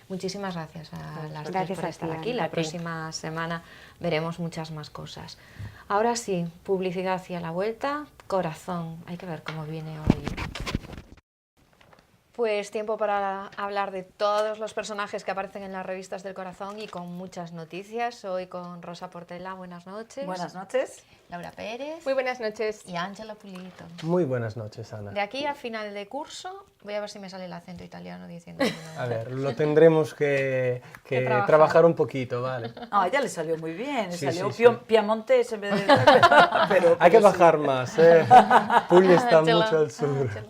Muchísimas gracias a las tres Gracias por a estar ti, aquí. Ana. La A ti. próxima semana veremos muchas más cosas. Ahora sí, publicidad hacia la vuelta. Corazón, hay que ver cómo viene hoy. Pues tiempo para hablar de todos los personajes que aparecen en las revistas del Corazón y con muchas noticias. Hoy con Rosa Portela, buenas noches. Buenas noches. Laura Pérez. Muy buenas noches. Y Ángela Pulito. Muy buenas noches, Ana. De aquí a final de curso, voy a ver si me sale el acento italiano diciendo. A ver, lo tendremos que trabajar. trabajar un poquito, ¿vale? Ah, ya le salió muy bien, le Sí, salió sí, sí. piamontés en vez de... pero Hay que sí. bajar más, ¿eh? Puglia está Ángela, mucho al sur. Ángela.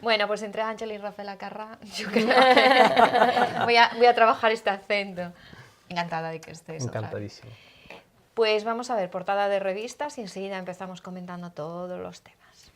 Bueno, pues entre Ángela y Rafael Acarrá, yo creo que voy a trabajar este acento. Encantada de que estés. otra vez. Encantadísimo. Pues vamos a ver, portada de revistas y enseguida empezamos comentando todos los temas.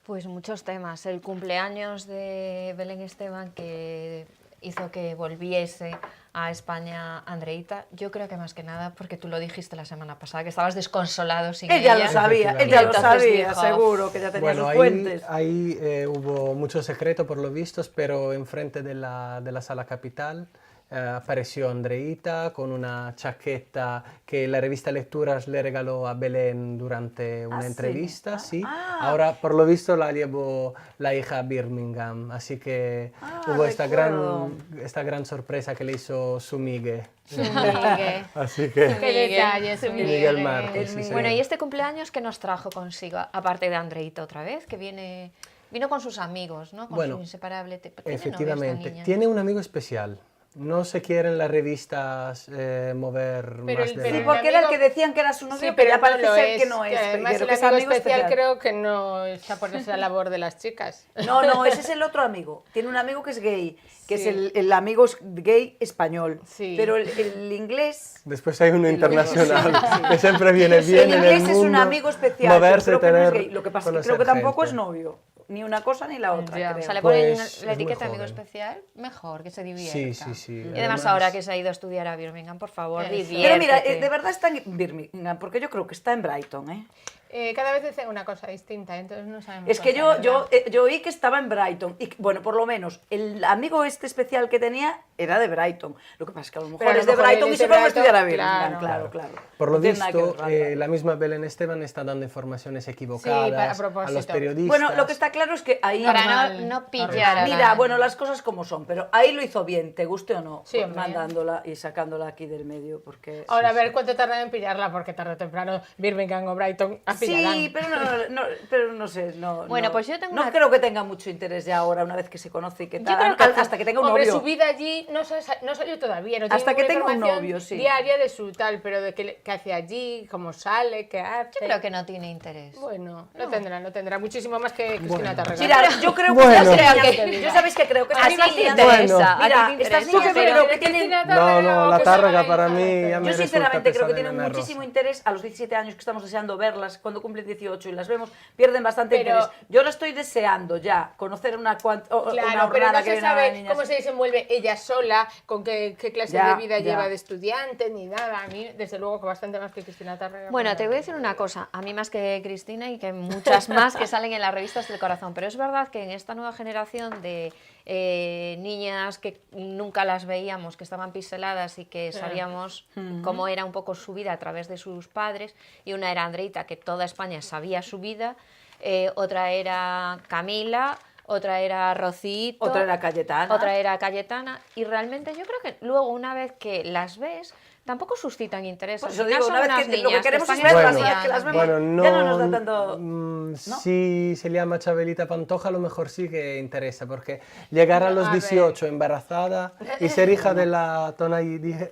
Pues muchos temas. El cumpleaños de Belén Esteban, que hizo que volviese a España Andreita. Yo creo que más que nada porque tú lo dijiste la semana pasada, que estabas desconsolado sin Él ya ella. lo sabía, él Efectivamente. ya lo Entonces sabía, dijo, seguro, que ya tenía Bueno, sus fuentes. ahí hubo mucho secreto por lo visto, pero enfrente de la Sala Capital apareció Andreita con una chaqueta que la revista Lecturas le regaló a Belén durante una ¿sí? entrevista, sí. Ah. Ahora, por lo visto, la llevó la hija a Birmingham, así que hubo esta recuerdo. gran sorpresa que le hizo su Migue. Miguel. Así que... Qué detalles, Miguel Martos, sí, Bueno, señor. y este cumpleaños, ¿qué nos trajo consigo? Aparte de Andreita otra vez, que vino con sus amigos, ¿no? Con Bueno, su inseparable... ¿Tiene novio esta Efectivamente, niña? tiene un amigo especial, No se quieren las revistas mover Pero más el- de pero Sí, el porque era el amigo- que decían que era su novio, Sí, pero pero ya no parece lo ser es. que no es. Además, pero el que es amigo especial creo que no está por esa labor de las chicas. No, no, ese es el otro amigo. Tiene un amigo que es gay, que Sí. es el amigo gay español. Sí. Pero el inglés... Después hay uno internacional Sí. que siempre viene Sí, bien el en el inglés mundo. es un amigo especial, moverse, pero creo que no es tener, gay. Lo que pasa es que conocer creo que tampoco gente. es novio. Ni una cosa ni la otra, Ya. creo. O sea, le ponen Pues la es muy etiqueta amigo joven. especial, mejor, que se divierta. Sí, sí, sí. Y además ahora que se ha ido a estudiar a Birmingham, por favor, Eso. diviértete. Pero mira, de verdad está en Birmingham, porque yo creo que está en Brighton, ¿eh? Cada vez dicen una cosa distinta, entonces no sabemos. Es que cuál es la verdad. yo oí que estaba en Brighton. Y bueno, por lo menos, el amigo este especial que tenía era de Brighton. Lo que pasa es que a lo mejor Pero a lo es de mejor Brighton él y es se de fue a Brighton, estudiar a Birmingham, claro. claro. Por lo No tiene nada que visto, ver, vale. la misma Belén Esteban está dando informaciones equivocadas a propósito. los periodistas. Bueno, lo que está claro es que ahí... Para Normal, no pillar a la- Mira, bueno, las cosas como son, pero ahí lo hizo bien, te guste o no, Sí, hombre. mandándola y sacándola aquí del medio, porque... Ahora a ver cuánto tardan en pillarla, porque tarde o temprano Birmingham o Brighton la pillarán. Sí, pero no sé, no. Bueno, no. pues yo tengo No una- creo que tenga mucho interés ya ahora, una vez que se conoce y que Yo tal, creo que hasta que tenga un hombre, novio. su vida allí no salió todavía, no tiene Hasta que ninguna tenga un información novio, sí. diaria de su tal, pero de qué hace allí, cómo sale, qué hace. Yo creo que no tiene interés. Bueno, lo tendrá muchísimo más que Cristina Tarrega. Mira, yo creo que Bueno. estas Creo niñas- que- yo sabéis que creo que A estas ti te niñas... interesa, Mira, a ti te estas interesa, niñas pero- creo que tienen... No, la Tárrega para mí ya me Yo resulta sinceramente creo que pesada tienen Nena muchísimo Rosa. interés a los 17 años que estamos deseando verlas, cuando cumplen 18 y las vemos, pierden bastante Pero- interés. Yo la estoy deseando ya, conocer una Claro, jornada pero no que se viene a sabe niñas. cómo se desenvuelve ella sola, con qué clase Ya, de vida ya. lleva de estudiante, ni nada. A mí, desde luego, que bastante más que Cristina Tarrega. Bueno, pero- te voy a decir una cosa, a mí más que Cristina y que muchas más que salen en las revistas del corazón, pero es verdad que en esta nueva generación de niñas que nunca las veíamos, que estaban pixeladas y que sabíamos cómo era un poco su vida a través de sus padres, y una era Andreita, que toda España sabía su vida, otra era Camila, otra era Rocito, Otra era Cayetana. otra era Cayetana, y realmente yo creo que luego una vez que las ves, tampoco suscitan interés. Por Al eso final digo, son una vez unas que lo que niñas queremos están es verlas, Bueno, una vez que las vemos, Bueno, ya no nos da tanto... Si se llama Chabelita Pantoja, a lo mejor sí que interesa, porque llegar a los A ver. 18 embarazada y ser hija de la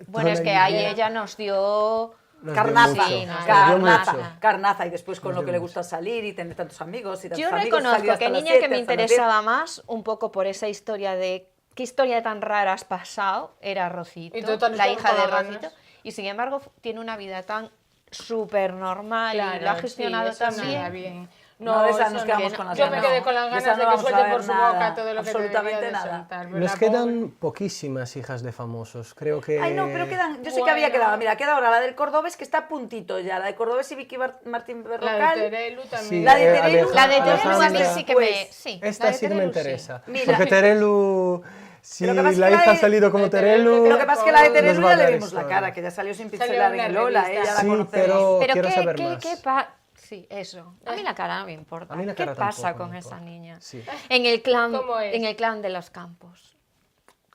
Bueno, es que ahí ella nos dio... Carnaza, Sí, nos dio carnaza, mucho. carnaza, y después con Nos lo dio que le mucho. gusta salir y tener tantos amigos y tantos Yo amigos, salir reconozco hasta que las niña 7, que me hasta las 10. interesaba más, un poco por esa historia de qué historia tan rara has pasado, era Rocito, Y total, la son hija de todas ganas. Rocito, y sin embargo tiene una vida tan súper normal y Claro, lo ha gestionado sí, eso tan nada bien. bien. No, de esa eso nos no. quedamos con las Yo ganas. me quedé con las De esa ganas de no que vamos a suelte ver por su nada, boca todo lo que absolutamente debería de nada. soltar, pero Nos la quedan poquísimas hijas de famosos, creo que... Ay, no, pero quedan, yo sé que había Bueno. quedado, mira, queda ahora la del Cordobés, que está a puntito ya, la de Cordobés y Vicky Martín pobre. La Berrocal. de Terelu también. Sí, La de Terelu- La de Terelu a mí Alejandra, sí que me... Pues, Sí, Esta la de sí que me Terelu sí. interesa, Mira. porque Terelu, si Lo que pasa es la que hija la ha salido como de Terelu Terelu... Lo que pasa es que la de nos Terelu va a ya le dar vimos la historia. cara, que ya salió sin Salió pincelar en en una Lola, revista. ella la Sí, conocemos. pero Pero quiero saber qué más. Sí, eso. A mí la cara no me importa. A mí la ¿Qué cara pasa tampoco con me esa importa. niña? Sí. En el clan, ¿Cómo es? en el clan de los campos.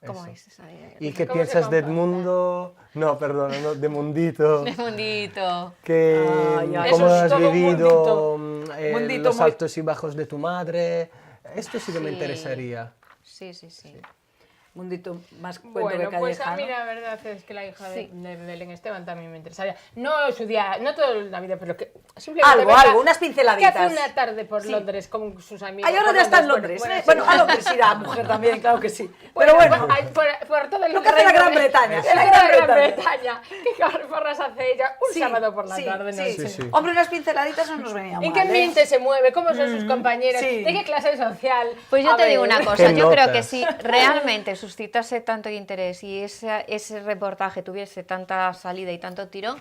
¿Cómo Eso. es esa de... ¿Y qué ¿Cómo se piensas de comparte? Edmundo? No, perdona, no, de Mundito. Mundito. Que, Ay, ay, ¿Cómo eso es has todo un vivido Mundito los muy- altos y bajos de tu madre? Esto sí que me Sí. interesaría. Sí, sí, sí. Mundito más cuento Bueno, que pues calleja, a mí ¿no? la verdad es que la hija Sí. de Belén Esteban también me interesaría. No su día, no toda la vida, pero que simplemente Algo, verla, unas pinceladitas. Que hace una tarde por Sí. Londres con sus amigos. Ay, ahora por ya está en Londres, Londres, ¿eh? bueno, Bueno, sí. a Londres irá, mujer también, claro que sí. Bueno, Pero bueno, por todo el Lo que hace la Reino Gran de- Bretaña, de la la Gran Gran Bretaña. Bretaña. ¿Qué porras hace ella un sí, sábado por la sí, tarde? sí. noche? Sí. Hombre, unas pinceladitas no nos venían ¿En mal, qué ¿eh? ambiente se mueve? ¿Cómo son sus compañeros? sí. ¿De qué clase social? Pues yo A te digo ver. una cosa, ¿Qué yo creo notas? que si realmente suscitase tanto interés y ese reportaje tuviese tanta salida y tanto tirón,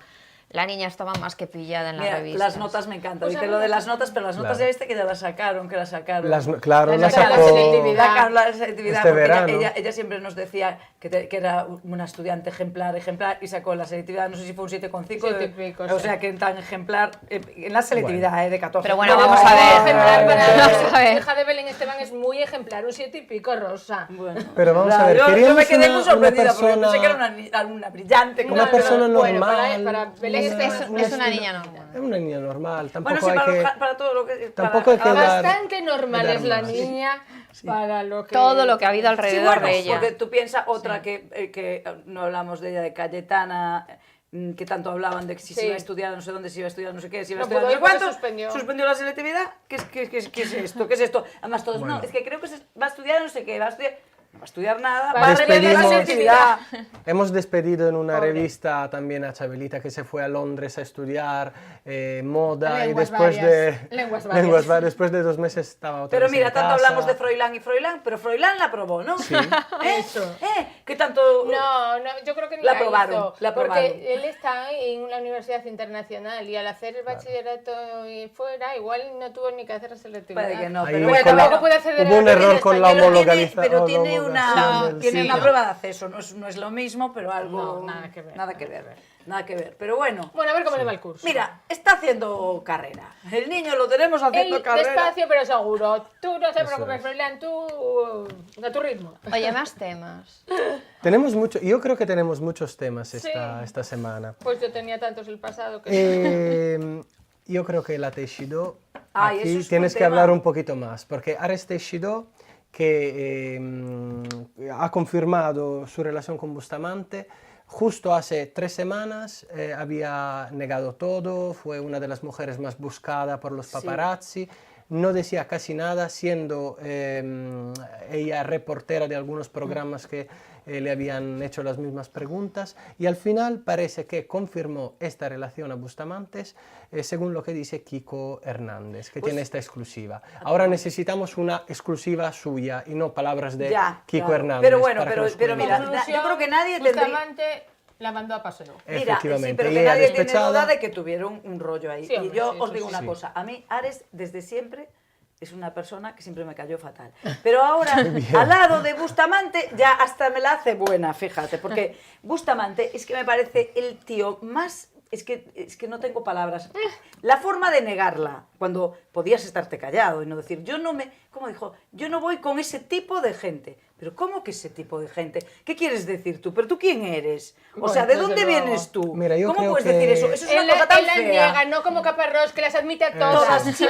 la niña estaba más que pillada en la Mira, revista. las notas me encantan. Pues a Dice mí lo de me las notas, pero las notas Claro. ya viste que ya las sacaron, que las sacaron. Claro, la sacaron la sacó... selectividad. Sacaron la selectividad Este porque verano. ella siempre nos decía que era una estudiante ejemplar y sacó la selectividad, no sé si fue un 7,5. 7 y pico, O sí. sea, que tan ejemplar en la selectividad de 14. Pero bueno, No, vamos no, a ver. Ejemplar para Vamos a ver. la hija de Belén Esteban es muy ejemplar, un 7 y pico, Rosa. Bueno. Pero vamos a Claro, ver, yo queríamos me quedé muy una sorprendida porque persona- pensé que era una alumna brillante. como Una No, persona no, bueno, normal. para Belén una- Esteban Es una niña normal. Es una niña normal, tampoco Bueno, sí, hay que... para todo lo que... Tampoco hay que dar- Bastante normal es la dar más. niña para lo que... Todo lo que ha habido Sí, alrededor bueno, de ella. porque tú piensas otra que no hablamos de ella, de Cayetana, que tanto hablaban de que si se Sí. iba a estudiar, no sé dónde, si iba a estudiar, no sé qué, si iba a No estudiar, pudo no sé ir porque cuántos, suspendió. la selectividad. ¿Qué es esto? ¿Qué es esto? Además todos, Bueno. no, es que creo que va a estudiar no sé qué, va a estudiar... No va a estudiar nada, Va va a a arreglar la Despedimos- selectividad. Hemos despedido en una Pobre. revista también a Chabelita, que se fue a Londres a estudiar moda, y Lenguas después varias. de Lenguas varias. después de 2 meses estaba otra Pero vez mira, en tanto casa. hablamos de Froilán y Froilán, pero Froilán la aprobó, ¿no? Sí. Eso. ¿Qué tanto...? No, yo creo que ni La la aprobaron, hizo, la aprobaron. porque él está en una universidad internacional y al hacer el bachillerato y fuera, igual no tuvo ni que hacer la selectividad. Puede que no, Ahí pero con bueno, la- tampoco puede acceder hubo a un la error revista con la española. pero tiene una del sitio. prueba de acceso, no es lo mismo, pero algo... No, nada que ver. Nada que ver, pero bueno. Bueno, a ver cómo le va el curso. Mira, está haciendo carrera. El niño lo tenemos haciendo Él carrera. despacio pero seguro. Tú no te Eso preocupes, es. Froilán, tú a tu ritmo. Oye, más temas. Yo creo que tenemos muchos temas esta semana. Pues yo tenía tantos el pasado que... Yo creo que la Teixidó, Ay, eso aquí es tienes un que tema. hablar un poquito más, porque Ares Teixidó, que ha confirmado su relación con Bustamante, justo hace 3 semanas había negado todo, fue una de las mujeres más buscadas por los paparazzi, no decía casi nada, siendo ella reportera de algunos programas que le habían hecho las mismas preguntas, y al final parece que confirmó esta relación a Bustamante, según lo que dice Kiko Hernández, que tiene esta exclusiva. Ahora necesitamos una exclusiva suya y no palabras de Ya, Kiko claro. Hernández. Pero bueno, para que pero- nos pero cuente. mira, yo creo que nadie tendría- Bustamante la mandó a paseo. Mira, sí, Efectivamente, pero y que ella nadie tiene despechada. duda de que tuvieron un rollo ahí. Sí, y hombre, yo sí, os eso digo sí. una cosa, a mí Ares desde siempre es una persona que siempre me cayó fatal. Pero ahora, al lado de Bustamante, ya hasta me la hace buena, fíjate, porque Bustamante es que me parece el tío más... Es que no tengo palabras. La forma de negarla, cuando podías estarte callado y no decir, yo no me... ¿Cómo dijo? Yo no voy con ese tipo de gente. ¿Pero cómo que ese tipo de gente? ¿Qué quieres decir tú? ¿Pero tú quién eres? O sea, ¿de Bueno, dónde desde luego. vienes tú? Mira, yo ¿Cómo creo puedes que- decir eso? Eso es una Él, cosa tan él las fea. niega, no como Caparrós, que las admite a todas. Todas, sí,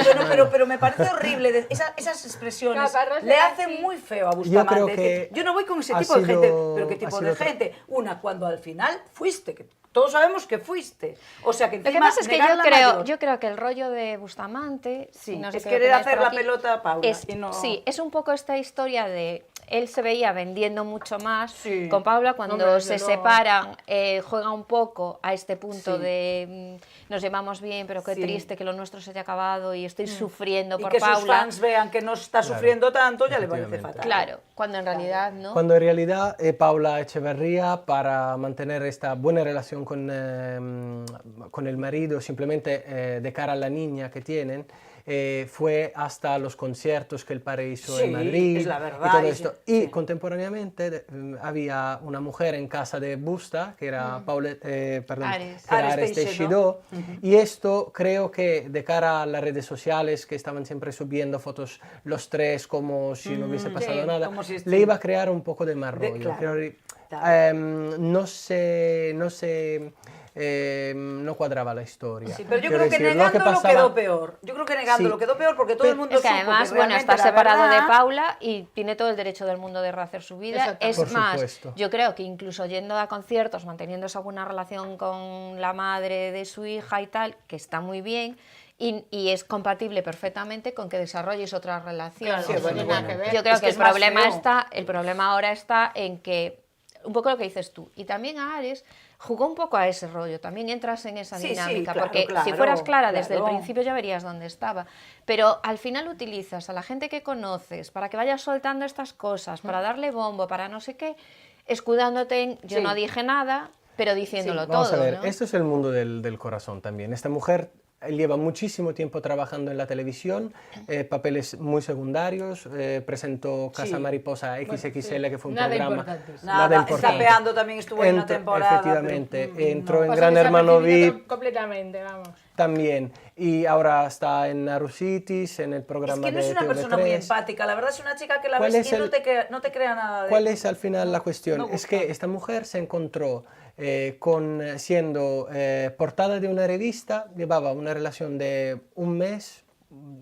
pero me parece horrible. Esas expresiones Caparrós le era hacen así. muy feo a Bustamante. creo Es que decir, yo no voy con ese ha tipo de gente. sido- ¿Pero qué tipo ha de sido gente? Una, cuando al final fuiste, que todos sabemos que fuiste. O sea, que Lo que encima pasa es que negar la mayor. yo creo que el rollo de Bustamante, Sí, no sé es qué querer opináis hacer por la aquí, pelota a Paula. es- y no... Sí, es un poco esta historia de él se veía vendiendo mucho más Sí. con Paula cuando Hombre, desde se luego. separan, juega un poco a este punto Sí. de nos llevamos bien, pero qué Sí. triste que lo nuestro se haya acabado y estoy sufriendo Y por que sus Paula. fans vean que no está Claro, sufriendo tanto, ya le parece efectivamente. fatal. Claro, cuando en realidad no. Cuando en realidad Paula Echeverría, para mantener esta buena relación con el marido, simplemente de cara a la niña que tienen, fue hasta los conciertos que el padre hizo Sí, en Madrid es la verdad, y todo y esto. sí. Y contemporáneamente había una mujer en casa de Busta, que era Ares. que era Ares Ares Teixidó. Teixidó, y esto creo que de cara a las redes sociales, que estaban siempre subiendo fotos los tres como si no hubiese pasado sí, nada, como si le iba a crear un poco de mal De- rollo. claro, Creo- claro. no cuadraba la historia. Sí, pero yo Quiero creo que decir, lo negándolo pasaba- quedó peor. Yo creo que negándolo Sí. quedó peor porque todo el mundo Es que supo además, que bueno, realmente está la separado de verdad- Paula y tiene todo el derecho del mundo de rehacer su vida. Exacto. Es Por más, supuesto. yo creo que incluso yendo a conciertos, manteniendo esa buena relación con la madre de su hija y tal, que está muy bien, y es compatible perfectamente con que desarrolles otra relación. Claro, Sí, no bueno, tiene nada bueno. que ver. Yo creo Es que que el es más problema feo. el problema ahora está en que, un poco lo que dices tú, y también a Ares jugó un poco a ese rollo, también entras en esa Sí, sí, dinámica, claro, porque si claro, fueras clara desde el claro. principio ya verías dónde estaba, pero al final utilizas a la gente que conoces para que vayas soltando estas cosas, para darle bombo, para no sé qué, escudándote en yo Sí. no dije nada, pero diciéndolo Vamos todo, a ver, ¿no? esto es el mundo del corazón también. Esta mujer lleva muchísimo tiempo trabajando en la televisión, papeles muy secundarios, presentó Casa Sí. Mariposa XXL, que fue un Nada programa... importante. Nada, importante. Escapeando también estuvo en una temporada. Efectivamente, pero, entró en Pasó Gran Hermano desapercibido VIP completamente, vamos. también, y ahora está en Narusitis, en el Es programa que no de es una persona muy TV3. empática, la verdad es una chica que la ¿Cuál ves es y el- no te crea nada de... ¿Cuál es al final la cuestión? No Es gusta. que esta mujer se encontró siendo portada de una revista, llevaba una relación de un mes,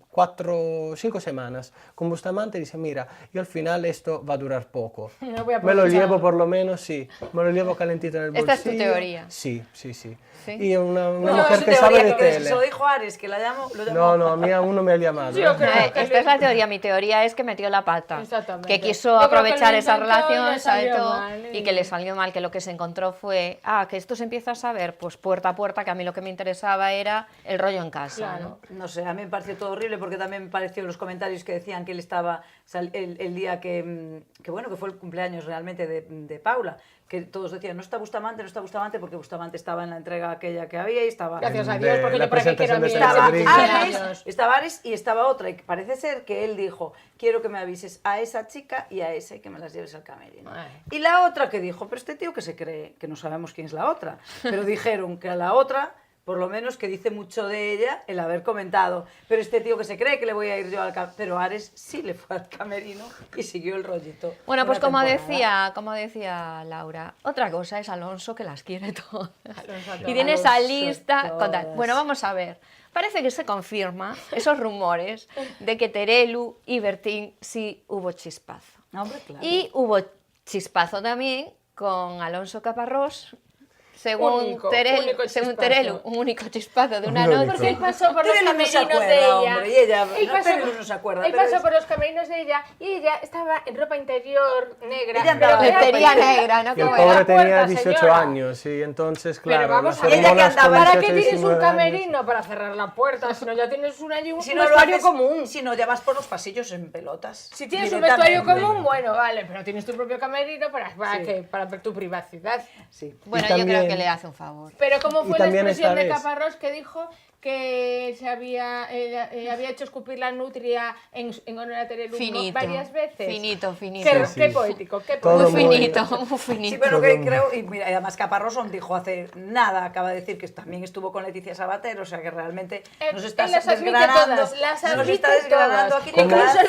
4 o 5 semanas con Bustamante, dice, mira, yo al final esto va a durar poco. No voy a Me lo aprovechar. llevo por lo menos, sí, me lo llevo calentito en el bolsillo. Esta es tu teoría. Sí, sí, sí. ¿Sí? Y una Bueno, mujer su que sabe teoría, de que se tele. lo dijo Ares, que la llamo, lo llamó. No, no, a mí aún no me ha llamado. Yo creo Esta es la teoría. Mi teoría es que metió la pata. Exactamente. Que quiso Yo creo que aprovechar lo esa intentó y le relación, salió sabe todo, mal, y que le salió mal, que lo que se encontró fue, que esto se empieza a saber, pues puerta a puerta, que a mí lo que me interesaba era el rollo en casa. Claro. ¿no? No sé, a mí me pareció todo horrible porque también me pareció los comentarios que decían que él estaba el día que bueno, que fue el cumpleaños realmente de Paula, que todos decían, no está Bustamante porque Bustamante estaba en la entrega aquella que había y estaba... Gracias a De Dios, porque la yo para qué quiero a presentación mí de Estaba Telemadrid. estaba Ares y estaba otra, y parece ser que él dijo, quiero que me avises a esa chica y a esa y que me las lleves al camerino. Ay. Y la otra que dijo, pero este tío que se cree, que no sabemos quién es la otra, pero dijeron que a la otra, por lo menos que dice mucho de ella el haber comentado, pero este tío que se cree que le voy a ir yo al camerino, pero Ares sí le fue al camerino y siguió el rollito. Bueno, pues una temporada. como decía Laura, otra cosa es Alonso, que las quiere todas. Alonso a Y todas. tiene esa Alonso lista. todas. Con tal. Bueno, vamos a ver. Parece que se confirma esos rumores de que Terelu y Bertín sí hubo chispazo. No, hombre, claro. Y hubo chispazo también con Alonso Caparrós, según Único Terelu, chispazo. un único chispazo de una Un noche. único. Porque él pasó por los Terelu no se camerinos acuerda, de ella. hombre, y ella, Él no, pasó, Terelu no se acuerda, él pero pasó es- por los camerinos de ella y ella estaba en ropa interior negra. Ella andaba pero en era Lencería pequeña. negra, ¿no? Y el Como pobre era. tenía puerta, 18 señora. años y entonces, claro, vamos las a ver. Y ella que hormonas con andaba- ¿Para qué 18, tienes un 19 años. camerino? Para cerrar la puerta, si no ya tienes un Si no lo vestuario haces, común. si no, ya vas por los pasillos en pelotas. Si tienes un directamente. vestuario común, bueno, vale, pero tienes tu propio camerino para Sí. ver tu privacidad. Sí. Bueno, Y yo también- creo que le hace un favor. Pero ¿cómo Y fue la también expresión esta de vez- Caparrós que dijo que se había hecho escupir la nutria en honor a Terelu Finito. varias veces? Finito, finito. Qué, Sí, qué sí. poético, qué Todo poético. Muy muy- finito, muy finito. Sí, pero Todo que muy- creo, y mira, y además Caparrós dijo hace nada, acaba de decir que también estuvo con Leticia Sabater, o sea que realmente nos está Él las admite desgranando, todas, las nos admite está desgranando todas. aquí Incluso Nicolás,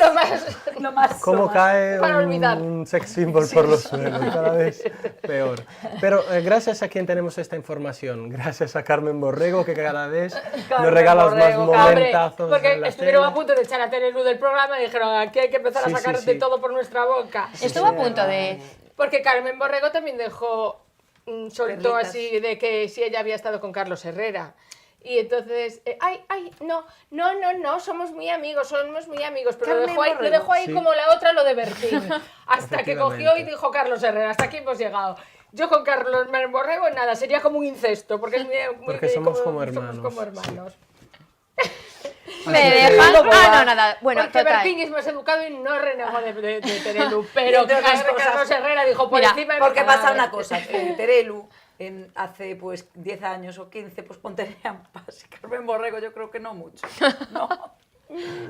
lo más Cómo lo más- cae Para olvidar. un sex symbol por los suelos, cada vez peor. Pero gracias a quien tenemos esta información, gracias a Carmen Borrego, que cada vez nos Carmen regala más Borrego, Hombre, momentazos. porque en la estuvieron tele. a punto de echar a Terelu del programa y dijeron, aquí hay que empezar Sí, a sacar sí, de sí. todo por nuestra boca. Estuvo a punto de... Porque Carmen Borrego también dejó, soltó Perlitas. así de que si ella había estado con Carlos Herrera. Y entonces, no, somos muy amigos, pero Carmen lo Borrego. dejó ahí Sí. como la otra lo de Bertín. Hasta que cogió y Efectivamente. dijo Carlos Herrera, hasta aquí hemos llegado. Yo con Carlos Borrego nada, sería como un incesto, porque es muy Porque somos como hermanos, Somos como hermanos. Me dejan... no, nada. Bueno, Porque total. Bertín es más educado y no renegó de Terelu, pero entre otras Carlos cosas. Herrera dijo por Mira, encima de mi Porque pasa cadáver. una cosa, Terelu, hace pues 10 años o 15, pues ponterían paz, y Carmen Borrego yo creo que no mucho, no.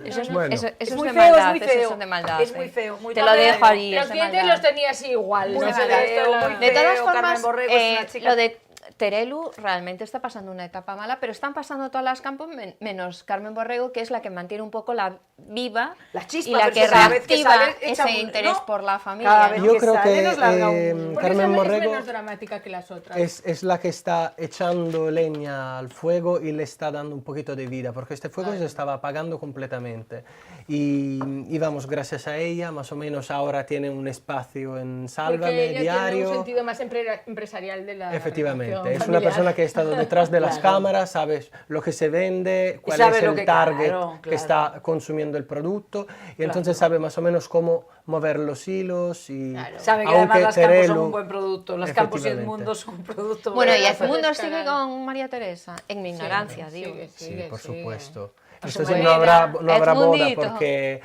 Eso es, Bueno. eso Es es muy de feo, es maldad, muy eso feo. son de maldad. Es muy feo, muy Te lo feo. dejo ahí. Los es de dientes maldad. los tenía así igual. Muy no sé, feo, esto la- muy De todas feo, formas, Carmen Borrego es una chica- lo de Terelu realmente está pasando una etapa mala, pero están pasando todas las campos menos Carmen Borrego, que es la que mantiene un poco la viva La chispa, y la pero que es que cada vez que reactiva sale echa ese un- interés ¿no? por la Cada familia. vez ¿no? Yo que creo sale, que nos larga un- Porque Carmen esa es Borrego menos dramática que las otras. es la que está echando leña al fuego y le está dando un poquito de vida, porque este fuego se estaba apagando completamente. Y vamos, gracias a ella, más o menos ahora tiene un espacio en Sálvame Porque ella tiene diario. un sentido más empresarial de la Efectivamente, relación es una familiar. persona que ha estado detrás de las cámaras, sabes lo que se vende, cuál sabe es lo el que- target claro, que claro. está consumiendo el producto y entonces sabe más o menos cómo mover los hilos y Sabe que además las Campos son Terelu- un buen producto, las Campos y Efectivamente. Edmundo son un producto Bueno, y bueno. Edmundo sigue descarado. con María Teresa, en mi ignorancia, digo. Sigue, Sí, por sigue. supuesto. A su Esto sí, manera. no habrá boda Edmundito. porque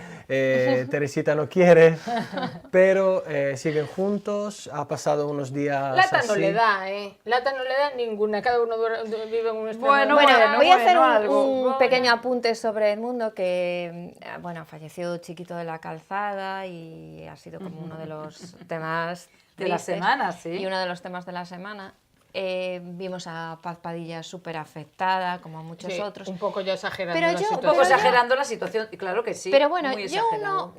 Teresita no quiere, pero siguen juntos, ha pasado unos días Lata no así. le da, Lata no le da ninguna, cada uno vive en un extremo. Bueno, Bueno, voy a hacer algo. un pequeño apunte sobre Edmundo que, bueno, falleció chiquito de la calzada y ha sido como uno de los temas De la tristes semana, sí. Y uno de los temas de la semana. Vimos a Paz Padilla súper afectada, como a muchos Sí, otros. un poco ya exagerando Pero la yo- Un situación. poco Pero yo- exagerando la situación, y claro que sí. Pero bueno, muy yo exagerado.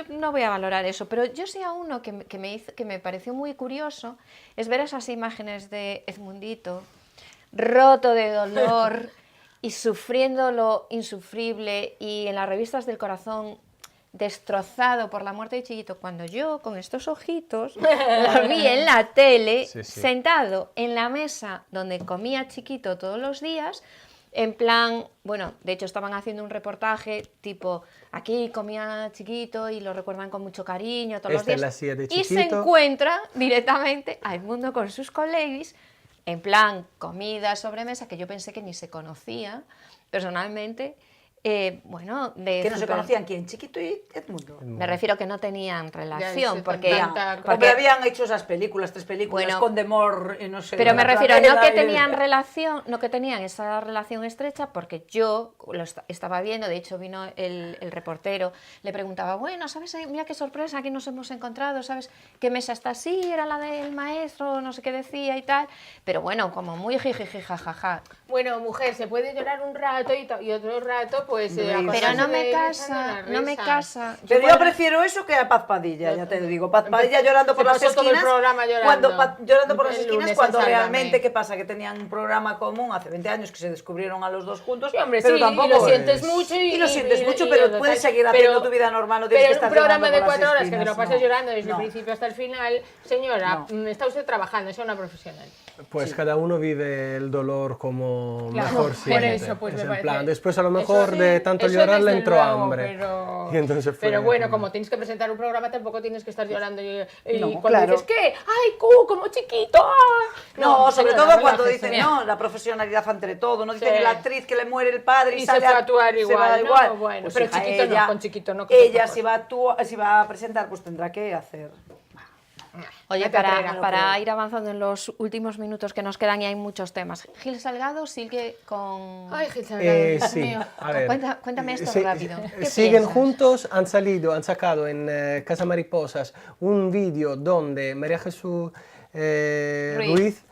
no voy a valorar eso, pero yo sí a uno que me pareció muy curioso es ver esas imágenes de Edmundito roto de dolor y sufriendo lo insufrible, y en las revistas del corazón destrozado por la muerte de Chiquito, cuando yo con estos ojitos lo vi en la tele, Sí, sí. sentado en la mesa donde comía Chiquito todos los días, en plan, bueno, de hecho estaban haciendo un reportaje tipo, aquí comía Chiquito y lo recuerdan con mucho cariño todos Esta es los la días, silla de y se Chiquito. encuentra directamente a Edmundo con sus colegas, en plan comida, sobremesa, que yo pensé que ni se conocía personalmente. Bueno, Que no se conocían quién, Chiquito y Edmundo. Me refiero que no tenían relación, ese porque, tanta- Porque habían hecho esas películas, 3 películas, Bueno, con Demor y no sé. pero me la refiero, no Pradera que y- tenían relación, no que tenían esa relación estrecha, porque yo lo estaba viendo, de hecho vino el reportero, le preguntaba, bueno, ¿sabes? Mira qué sorpresa, aquí nos hemos encontrado, ¿sabes? ¿Qué mesa está así? Era la del maestro, no sé qué decía y tal, pero bueno, como muy jijiji, jajaja. Bueno, mujer, se puede llorar un rato y otro rato, pues... Pero no me casa, no me casa. Pero yo prefiero eso que a Paz Padilla, ya te digo. Paz Padilla llorando por se las pasó todo el esquinas. programa llorando. Llorando por las El esquinas, lunes cuando en Sálvame. realmente, ¿qué pasa? Que tenían un programa común hace 20 años que se descubrieron a los dos juntos. Sí, hombre, pero sí, tampoco, y lo sientes pues, mucho. y lo sientes mucho, y pero lo puedes tal. seguir haciendo tu vida normal, no tienes pero que estar un programa llorando de por las 4 horas que te lo esquinas, pases no. llorando desde el No. principio hasta el final, señora, No. está usted trabajando, sea una profesional. Pues cada uno vive el dolor como Claro, mejor por siente. eso, pues Es me en parece- plan, después a lo mejor Eso- de tanto eso llorar le desde entró luego, hambre. Pero, Y entonces fue pero bueno, como- como tienes que presentar un programa, tampoco tienes que estar llorando. Y No, cuando claro. dices, ¿qué? ¡Ay, como chiquito! ¡Ah! No, sobre señora, todo cuando relájese. dicen, no, la profesionalidad ante todo, no dicen Sí. que la actriz que le muere el padre y, Y sale se fue a actuar se igual, va ¿no? igual. Bueno, Pues, pero hija, Chiquito no, ella, con Chiquito no, que es ella otra si va a presentar, pues tendrá que hacer. Oye, Vete a traer, para ir avanzando en los últimos minutos que nos quedan, y hay muchos temas. Gil Salgado sigue con... Ay, Gil Salgado, Dios Sí, mío. a ver. Cuéntame esto Sí, rápido. ¿Qué siguen piensas? juntos, han sacado en Casa Mariposas un vídeo donde María Jesús Ruiz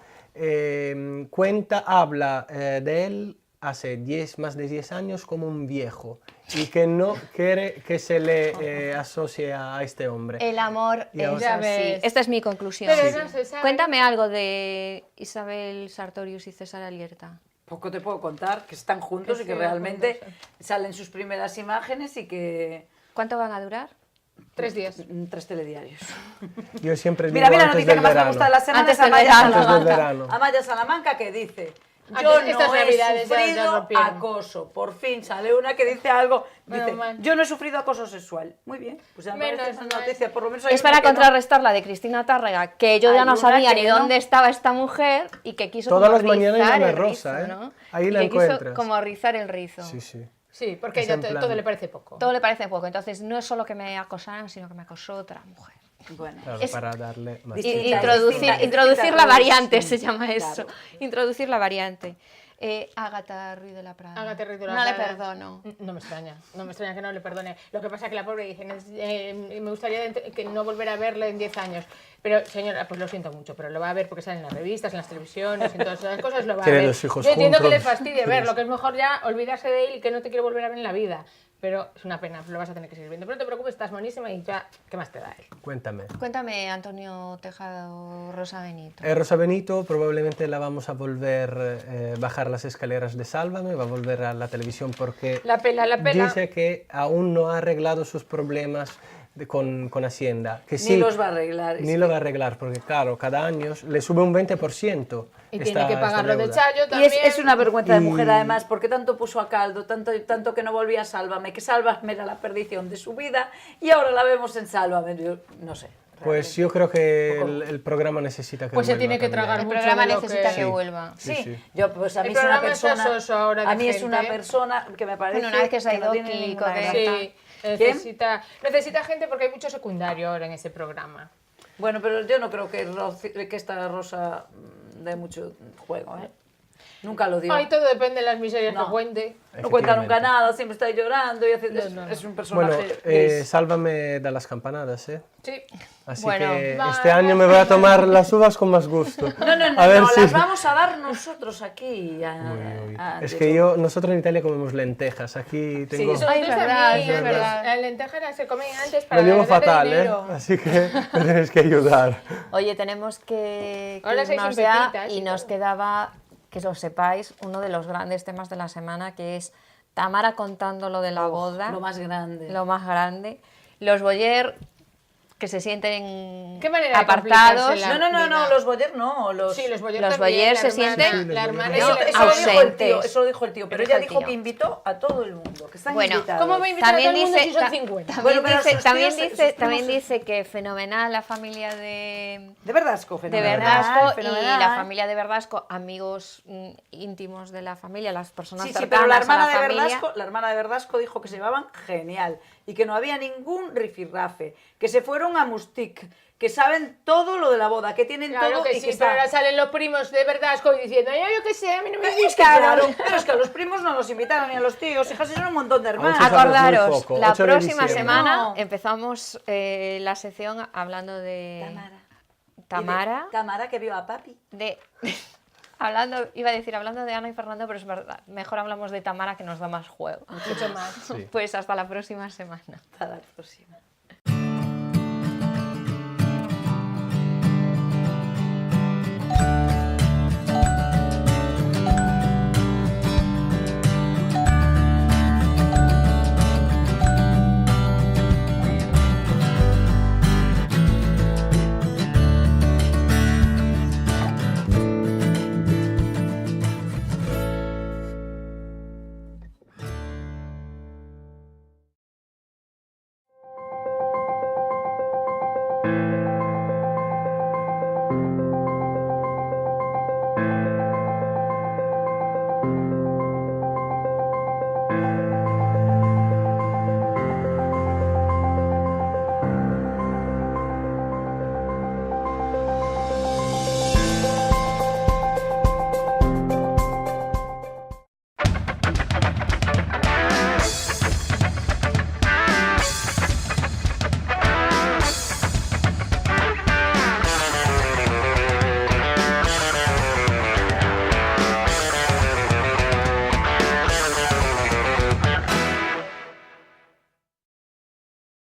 habla de él hace más de 10 años como un viejo y que no quiere que se le asocie a este hombre. El amor Y es ahora- así. Ya ves. Esta es mi conclusión. Pero no se sabe. Cuéntame algo de Isabel Sartorius y César Alierta. Poco te puedo contar, que están juntos Que y que sigan realmente juntos, salen sus primeras imágenes y que... ¿Cuánto van a durar? 3 días. 3 telediarios. Yo siempre digo Mira, la antes noticia del que más me verano. gusta de la semana Antes es Amaya del verano. Antes del Salamanca. verano. Amaya Salamanca que dice, Ah, yo estas no he navidades ya sufrido rompieron. acoso. Por fin sale una que dice algo, dice, Menos mal. yo no he sufrido acoso sexual. Muy bien, pues ya me Menos parece una mal. noticia, por lo menos hay Es una para que no. contrarrestar la de Cristina Tárrega, que yo ya Hay no una sabía que ni no. dónde estaba esta mujer y que quiso Todas como las mañanas rizar llama el Rosa, rizo, ¿eh? ¿no? Ahí Y la que quiso encuentras. como rizar el rizo. Sí, sí. Sí, porque a Es ella en plan- todo le parece poco. Todo le parece poco. Entonces no es solo que me acosaran, sino que me acosó otra mujer. Bueno, Claro, Es- para darle más Y- tiempo. distinta Introducir la variante, se claro. llama eso. Introducir la variante. Ágata Ruiz de la Prada. Ágata Ruiz de la No le Prada. perdono. No me extraña que no le perdone. Lo que pasa es que la pobre dice, me gustaría que no volver a verle en 10 años. Pero señora, pues lo siento mucho, pero lo va a ver porque sale en las revistas, en las televisiones, en todas esas cosas, lo va a Tienen ver. los hijos Yo entiendo que le juntos. fastidie verlo, que es mejor ya olvidarse de él y que no te quiere volver a ver en la vida. Pero es una pena, lo vas a tener que seguir viendo. Pero no te preocupes, estás monísima y ya, ¿qué más te da él? Cuéntame. Cuéntame, Antonio Tejado, Rosa Benito. Rosa Benito probablemente la vamos a volver bajar las escaleras de Sálvame, va a volver a la televisión porque La pela. dice que aún no ha arreglado sus problemas con Hacienda. Que sí, ni los va a arreglar. ni lo va a arreglar porque claro, cada año le sube un 20%. Y esta- tiene que esta pagar lo de deuda. Chayo Y también. es una vergüenza de Y- mujer además, porque tanto puso a caldo, tanto que no volvía a Sálvame, que Sálvame era la perdición de su vida y ahora la vemos en Sálvame. Yo no sé. Pues realmente. yo creo que Poco- el programa necesita que Pues se vuelva tiene que también. tragar El mucho programa de lo necesita que Sí. vuelva. Sí, Sí. yo pues a mí El es una programa está persona, soso ahora de a mí es una gente. persona que me parece Bueno, una vez que se ha ido no tiene Kiko, ninguna que- gracia. Sí, necesita gente porque hay mucho secundario ahora en ese programa. Bueno, pero yo no creo que, que esta Rosa dé mucho juego, ¿eh? Nunca lo dio. Ay, todo depende de las miserias No. que cuente. No cuenta nunca Efectivamente. nada, siempre está llorando y hace, No. es un Bueno, personaje gris. Sálvame da las campanadas, ¿eh? Sí. Así Bueno, que va- este año me voy a tomar las uvas con más gusto. No, A ver si... las vamos a dar nosotros aquí. Es que nosotros en Italia comemos lentejas, aquí tengo... Eso Ay, es verdad, también, es verdad. Las lentejas se comen antes para Lo llevo ganar fatal, ¿eh? dinero. Así que me tenéis que ayudar. Oye, tenemos que Ahora sois irnos sin ya pepitas y y nos todo. quedaba que lo sepáis, uno de los grandes temas de la semana, que es Tamara contando lo de la boda. Lo más grande. Lo más grande. Los Boyer, que se sienten ¿Qué manera de apartados. complicarse la No, los Boyer no. Sí, los Boyer Los también, Boyer la se hermana- sienten La hermana no, y el- Eso lo dijo el tío, ausentes. eso lo dijo el tío, pero Lo ella dijo el dijo tío. que invitó a todo el mundo, que están Bueno, invitados. ¿Cómo va a invitar a todo También el mundo dice, si son 50? Bueno, pero sus también tíos, dice, sus también primos- dice que fenomenal la familia de Verdasco, de fenomenal. Verdasco y fenomenal. la familia de Verdasco, amigos íntimos de la familia, las personas Sí, sí, cercanas pero la hermana, a la familia. la hermana de Verdasco dijo que se llevaban genial y que no había ningún rifirrafe, que se fueron a Mustic, que saben todo lo de la boda, que tienen Claro todo que y sí, que pero están... ahora salen los primos de Verdasco diciendo, yo qué sé, a mí no me Es que claro, invitaron. pero es que a los primos no los invitaron ni a los tíos, hijas, son un montón de hermanos. Muchos sabemos muy Acordaros, poco, la 8 de próxima diciembre. semana No. empezamos la sección hablando de Tamara. Tamara que vio a papi. iba a decir hablando de Ana y Fernando, pero es verdad, mejor hablamos de Tamara que nos da más juego. Mucho más. Sí. Pues hasta la próxima semana. Hasta la próxima.